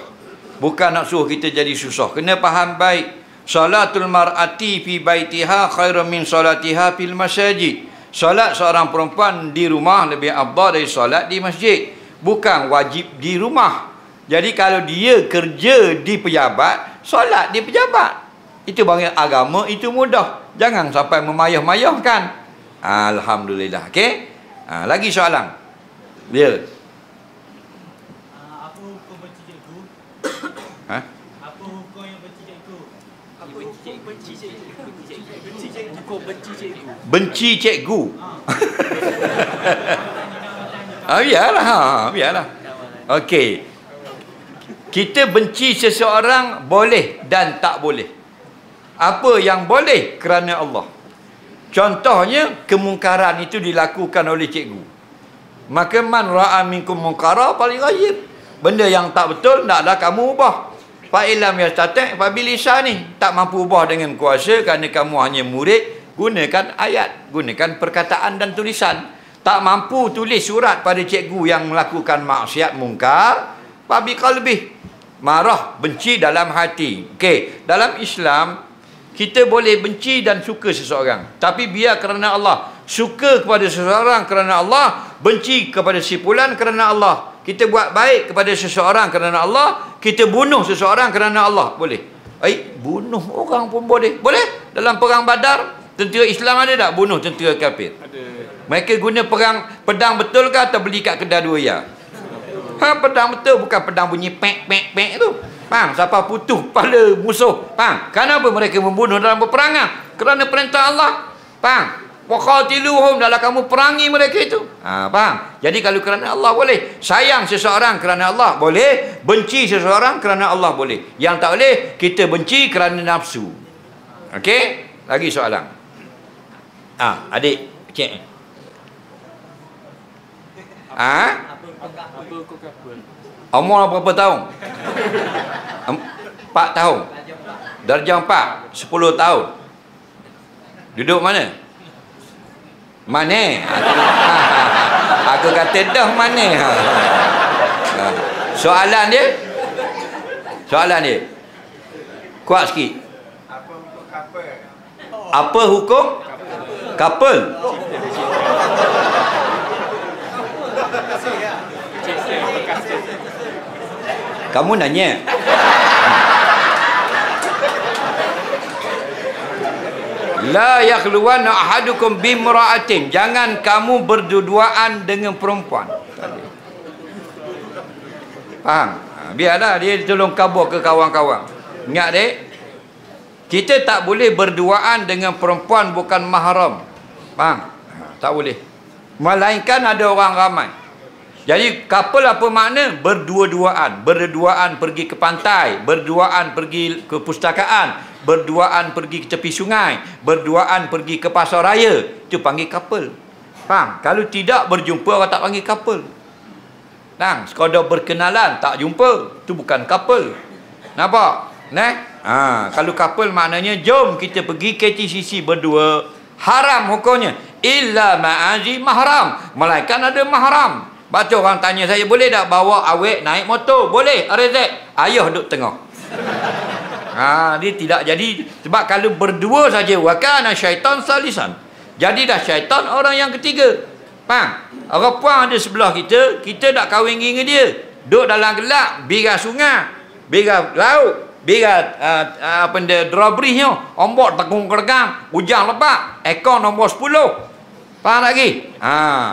Bukan nak suruh kita jadi susah. Kena faham baik. Salatul mar'ati fi baitiha khairun min salatiha fil masajid. Salat seorang perempuan di rumah lebih afdal dari salat di masjid. Bukan wajib di rumah. Jadi kalau dia kerja di pejabat, solat di pejabat. Itu bagi agama, itu mudah. Jangan sampai memayah-mayahkan. Alhamdulillah. Okey? Lagi soalan. Dia. Apa hukum benci cikgu? Apa hukum yang benci cikgu? Apa hukum benci cikgu? Benci cikgu. Hukum benci cikgu. Benci cikgu. Biarlah. Okey. Kita benci seseorang boleh dan tak boleh. Apa yang boleh? Kerana Allah. Contohnya, kemungkaran itu dilakukan oleh cikgu. Maka man ra'a minkum munkara falyughayyir. Benda yang tak betul, taklah kamu ubah. Fa illam yastati' fa bilisani. Tak mampu ubah dengan kuasa kerana kamu hanya murid, gunakan ayat, gunakan perkataan dan tulisan. Tak mampu tulis surat pada cikgu yang melakukan maksiat mungkar, fa biqalbi. Marah, benci dalam hati. Okey, dalam Islam kita boleh benci dan suka seseorang, tapi biar kerana Allah. Suka kepada seseorang kerana Allah, benci kepada si fulan kerana Allah. Kita buat baik kepada seseorang kerana Allah, kita bunuh seseorang kerana Allah. Boleh? Bunuh orang pun boleh. Boleh? Dalam perang Badar, tentera Islam ada tak bunuh tentera kafir? Ada. Mereka guna pedang betul ke atau beli kat kedai 2 ya? Pedang betul, bukan pedang bunyi pek tu. Faham? Siapa putus kepala musuh. Faham? Kenapa mereka membunuh dalam peperangan? Kerana perintah Allah. Faham? Waqatiluhum, dalam kamu perangi mereka itu. Faham? Jadi kalau kerana Allah boleh. Sayang seseorang kerana Allah boleh. Benci seseorang kerana Allah boleh. Yang tak boleh, kita benci kerana nafsu. Okey? Lagi soalan. Adik, cek. Umur berapa tahun? 4 tahun. Darjah 4, 10 tahun. Duduk mana? Mana? Aku kata dah mana? Soalan dia? Kuat sikit. Apa hukum couple? Apa hukum couple? Kamu nanya. La yakhluwanna ahadukum bimra'atin. Jangan kamu berduaan dengan perempuan. Faham? Biarlah dia tolong kabur ke kawan-kawan. Ingat dek? Kita tak boleh berduaan dengan perempuan bukan mahram. Faham? Tak boleh. Melainkan ada orang ramai. Jadi couple apa makna? Berdua-duaan. Berduaan pergi ke pantai, berduaan pergi ke pustakaan, berduaan pergi ke tepi sungai, berduaan pergi ke pasar raya. Itu panggil couple. Faham? Kalau tidak berjumpa, orang tak panggil couple. Sekadar berkenalan, tak jumpa, itu bukan couple. Nampak? Kalau couple maknanya jom kita pergi KTCC berdua. Haram hukumnya. Illa ma'azi mahram. Melainkan ada mahram. Baca orang tanya saya, boleh tak bawa awek naik motor? Boleh. Rezek. Ayah duduk tengah. Dia tidak jadi. Sebab kalau berdua saja, wa kana syaitan salisan. Jadilah syaitan orang yang ketiga. Faham? Orang puan ada sebelah kita, kita nak kahwin dengan dia. Duduk dalam gelap, biar sungai, biar laut, biar drobrisnya, ombak tegung kergang, hujan lebat, ekor nombor 10. Faham lagi?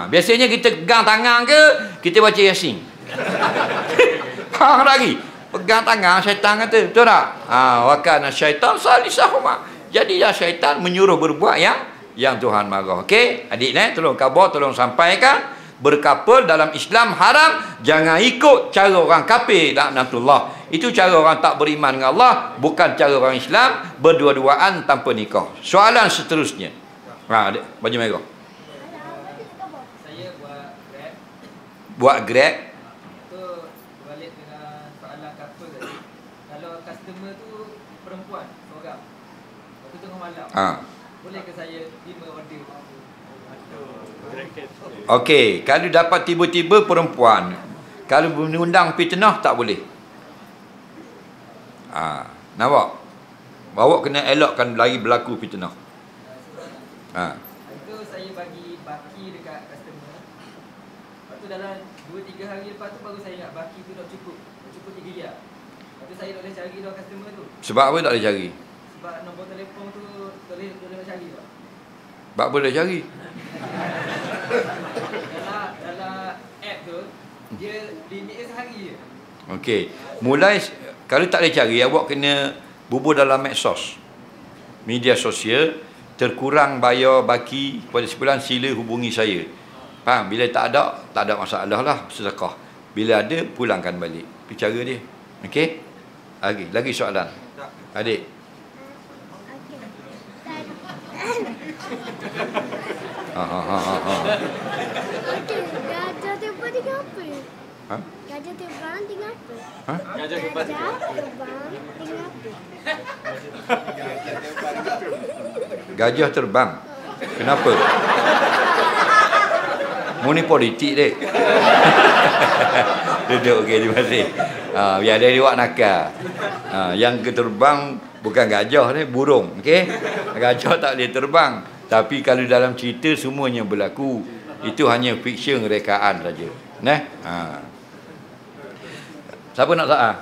Biasanya kita pegang tangan ke, kita baca Yasin. Faham lagi? Pegang tangan, syaitan kata, betul tak? Wa kana syaitan salisahuma. Jadilah syaitan menyuruh berbuat yang Tuhan marah. Okey, adik tolong khabar, tolong sampaikan, berkapal dalam Islam haram. Jangan ikut cara orang kafir, laknatullah. Itu cara orang tak beriman dengan Allah, bukan cara orang Islam, berdua-duaan tanpa nikah. Soalan seterusnya. Adik, baju merah. Saya Buat Grab. tu balik dengan soalan couple tadi. Kalau customer tu perempuan seorang, waktu tengah malam, boleh ke saya terima order? Okey, kalau dapat tiba-tiba perempuan, kalau mengundang fitnah tak boleh. Nampak? Bawa kena elakkan lagi berlaku fitnah. Itu saya bagi baki dekat customer. Lepas tu dalam 2-3 hari lepas tu baru saya ingat baki tu dah cukup 3 riyal. Lepas tu saya tak boleh cari dah customer tu. Sebab apa tak boleh cari? Sebab nombor telefon tu boleh cari tak? Sebab boleh cari. Dalam app tu dia limitnya sehari je. Okey. Mulai kalau tak boleh cari, awak kena bubur dalam medsos. Media sosial, terkurang bayar baki pada sebulan, sila hubungi saya. Faham? Bila tak ada masalah lah, sedekah. Bila ada, pulangkan balik. Itu cara dia. Okey? Lagi soalan. Adik. Gajah terbang tinggal apa? Gajah terbang tinggal apa? Gajah terbang tinggal apa? Gajah terbang. Kenapa? Mu ni politik dek. Duduk okey, terima kasih. Biar dia buat nakal. Yang terbang bukan gajah ni, burung. Okey? Gajah tak boleh terbang. Tapi kalau dalam cerita semuanya berlaku. Itu hanya fiksyen rekaan saja. Siapa nak soal?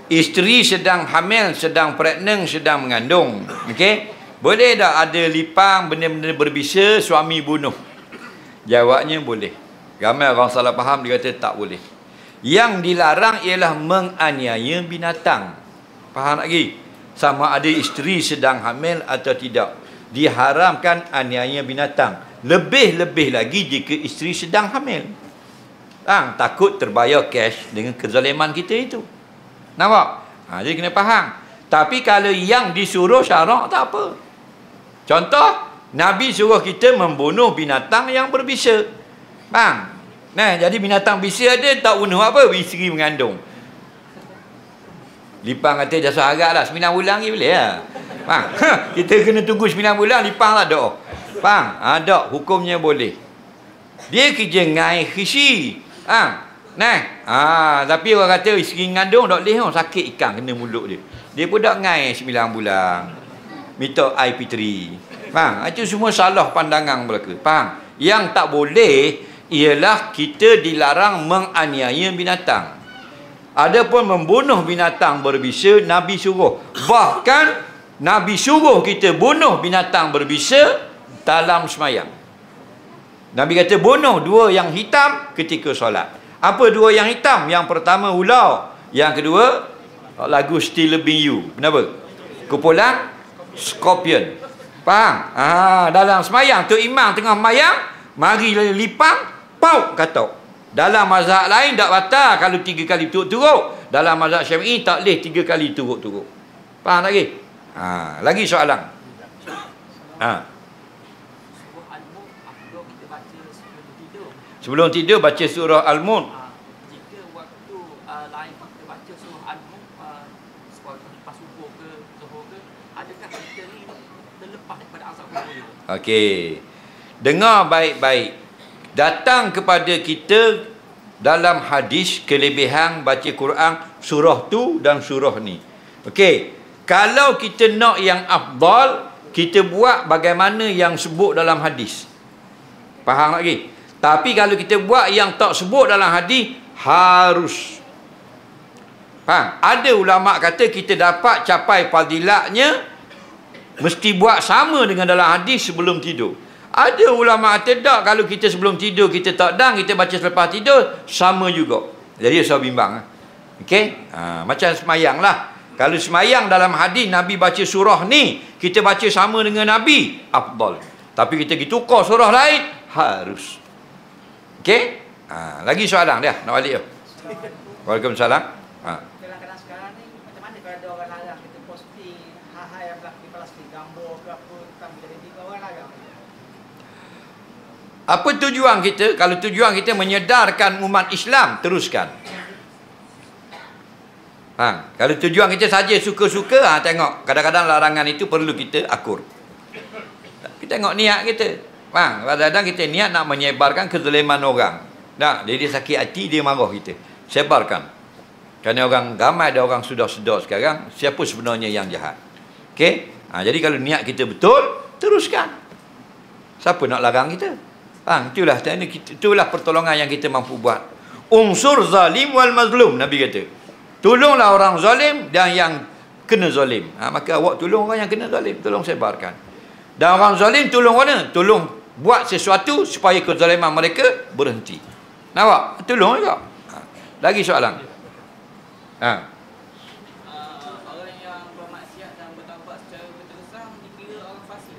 Isteri sedang hamil, sedang pregnant, sedang mengandung. Okey? Boleh tak ada lipang, benda-benda berbisa, suami bunuh? Jawabnya boleh. Ramai orang salah faham, dia kata tak boleh. Yang dilarang ialah menganiaya binatang. Faham lagi? Sama ada isteri sedang hamil atau tidak. Diharamkan aniaya binatang. Lebih-lebih lagi jika isteri sedang hamil. Takut terbayar cash dengan kezaliman kita itu. Nampak? Jadi kena faham. Tapi kalau yang disuruh syarak tak apa. Contoh, Nabi suruh kita membunuh binatang yang berbisa. Faham? Jadi binatang bisa ada, tak bunuh apa? Isteri mengandung. Lipang kata jasa agak lah, 9 bulan lagi boleh lah. Faham? Kita kena tunggu 9 bulan, lipang tak ada. Faham? Ada, hukumnya boleh. Dia kerja ngai khisi. Tapi orang kata isteri mengandung tak boleh, sakit ikan kena mulut dia. Dia pun tak ngai 9 bulan. Minta IP3. Faham? Itu semua salah pandangan mereka. Faham? Yang tak boleh ialah kita dilarang menganiaya binatang. Adapun membunuh binatang berbisa, Nabi suruh. Bahkan Nabi suruh kita bunuh binatang berbisa dalam semayang. Nabi kata bunuh 2 yang hitam ketika solat. Apa dua yang hitam? Yang pertama ular, yang kedua lagu Still Loving You. Kenapa? Kumpulan scorpion. Faham? Dalam semayang tu imam tengah semayang, mari lipang, pau katok. Dalam mazhab lain tak batal kalau 3 kali turut-turut. Dalam mazhab Syafi'i tak boleh 3 kali turut-turut. Faham lagi? Lagi soalan. Sebelum tidur baca surah Al-Mulk. Jika waktu lain kita baca surah Al-Mulk lepas subuh ke zuhur ke, adakah kita ni terlepas daripada azab kubur? Okey. Dengar baik-baik. Datang kepada kita dalam hadis kelebihan baca Quran surah tu dan surah ni. Okey. Kalau kita nak yang afdal, kita buat bagaimana yang sebut dalam hadis. Faham lagi? Tapi kalau kita buat yang tak sebut dalam hadis, harus. Faham? Ada ulama kata kita dapat capai fadilatnya mesti buat sama dengan dalam hadis sebelum tidur. Ada ulama kata tak, kalau kita sebelum tidur kita tak dan kita baca selepas tidur sama juga. Jadi saya bimbang. Okey? Macam semayang lah. Kalau semayang dalam hadis Nabi baca surah ni, kita baca sama dengan Nabi, afdal. Tapi kita pergi tukar surah lain, harus. Okey? Lagi soalan dia, nak balik tu. Waalaikumsalam. Kadang-kadang sekarang ni macam mana kalau ada orang larang kita posting hal-hal yang berlaku di Palestin, gambar ke apa tentang jadi orang larang. Apa tujuan kita? Kalau tujuan kita menyedarkan umat Islam, teruskan. Kalau tujuan kita saja suka-suka, tengok. Kadang-kadang larangan itu perlu kita akur. Kita tengok niat kita. Kadang-kadang kita niat nak menyebarkan kezaliman orang. Dia sakit hati, dia marah kita. Sebarkan. Kerana orang ramai ada orang sudah sedar sekarang, siapa sebenarnya yang jahat. Okey? Jadi kalau niat kita betul, teruskan. Siapa nak larang kita? Itulah pertolongan yang kita mampu buat. Unsur zalim wal mazlum, Nabi kata. Tolonglah orang zalim dan yang kena zalim. Maka awak tolong orang yang kena zalim, tolong sebarkan. Dan orang zalim tolong mana? Tolong buat sesuatu supaya kezaliman mereka berhenti. Nampak? Tolong juga. Lagi soalan. Orang yang bermaksiat dan bertaubat secara berterusan dikira orang fasik.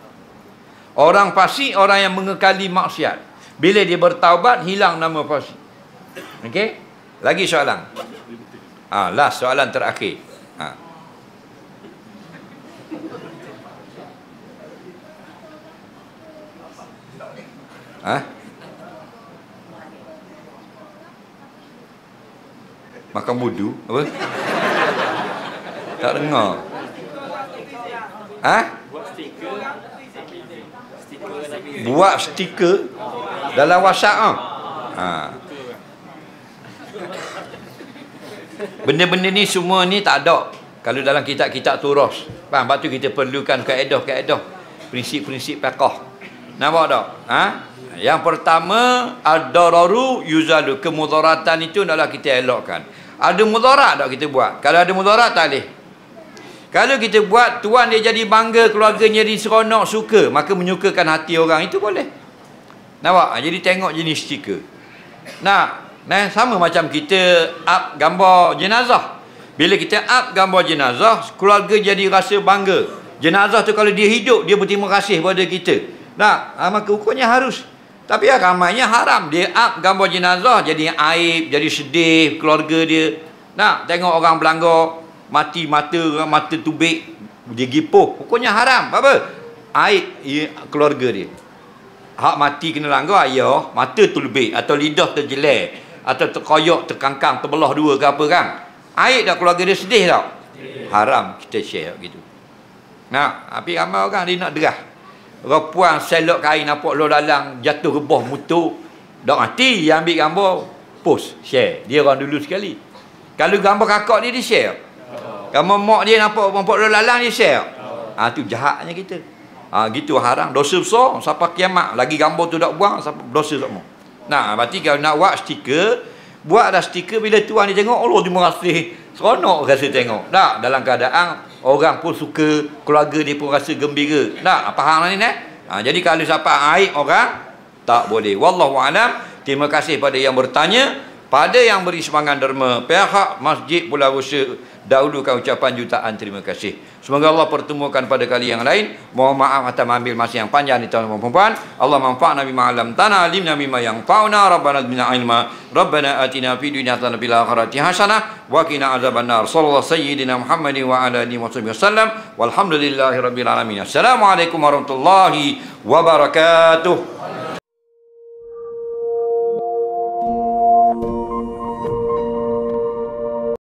Orang fasik orang yang mengekali maksiat. Bila dia bertaubat, hilang nama fasik. Okey? Lagi soalan. Last soalan terakhir. Makan budu apa? Tak dengar. Buat stiker dalam WhatsApp. Benda-benda ni semua ni tak ada kalau dalam kitab-kitab turas. Faham? Sebab tu kita perlukan kaedah-kaedah, prinsip-prinsip fiqh. Nampak tak? Yang pertama, ad-dararu yuzalu, kemudaratan itu adalah kita elokkan. Ada mudarat tak kita buat? Kalau ada mudarat tak boleh. Kalau kita buat tuan dia jadi bangga, keluarganya jadi seronok, suka, maka menyukakan hati orang, itu boleh. Nampak? Jadi tengok jenis stiker. Sama macam kita up gambar jenazah. Bila kita up gambar jenazah, keluarga jadi rasa bangga. Jenazah tu kalau dia hidup, dia berterima kasih pada kita. Maka hukumnya harus. Tapi ramainya haram. Dia up gambar jenazah, jadi aib, jadi sedih keluarga dia. Tengok orang belanggar mati, mata tubik, dia gipuh. Hukumnya haram. Apa? Aib keluarga dia. Hak mati kena langgar, ayah, mata terlebih atau lidah terjelek atau terkoyok, terkangkang, terbelah dua ke apa kan. Aib dah keluarga dia sedih tak? Haram kita share gitu. Tapi ramai orang dia nak derah. Orang puan selok kain nampak lo dalang jatuh rebah motor. Dak mati dia ambil gambar, post, share. Dia orang dulu sekali. Kalau gambar kakak dia share. Gambar mak dia nampak lo dalang dia share. Tu jahatnya kita. Gitu haram, dosa besar sampai kiamat. Lagi gambar tu tak buang, dosa semua. Berarti kalau nak buat stiker, buatlah stiker bila tuan dia tengok, Allah terima kasih, seronok rasa tengok. Dalam keadaan orang pun suka, keluarga dia pun rasa gembira. Faham ni? Jadi kalau siapa aib orang, tak boleh. Wallahu a'lam. Terima kasih pada yang bertanya. Pada yang beri sumbangan derma, pihak masjid Pulau Rosa dahulukan ucapan jutaan terima kasih. Semoga Allah pertemukan pada kali yang lain. Mohon maaf atas mengambil masa yang panjang di tahun perempuan. Allah manfa'na bima 'allamtana, alimna bima yanfa'una, rabbana zidna ilma, rabbana atina fid dunya hasanah wa fil akhirati hasanah wa qina adzabannar. Sallallahu sayyidina Muhammadin wa ala alihi wasallam. Walhamdulillahi rabbil alamin. Assalamualaikum warahmatullahi wabarakatuh.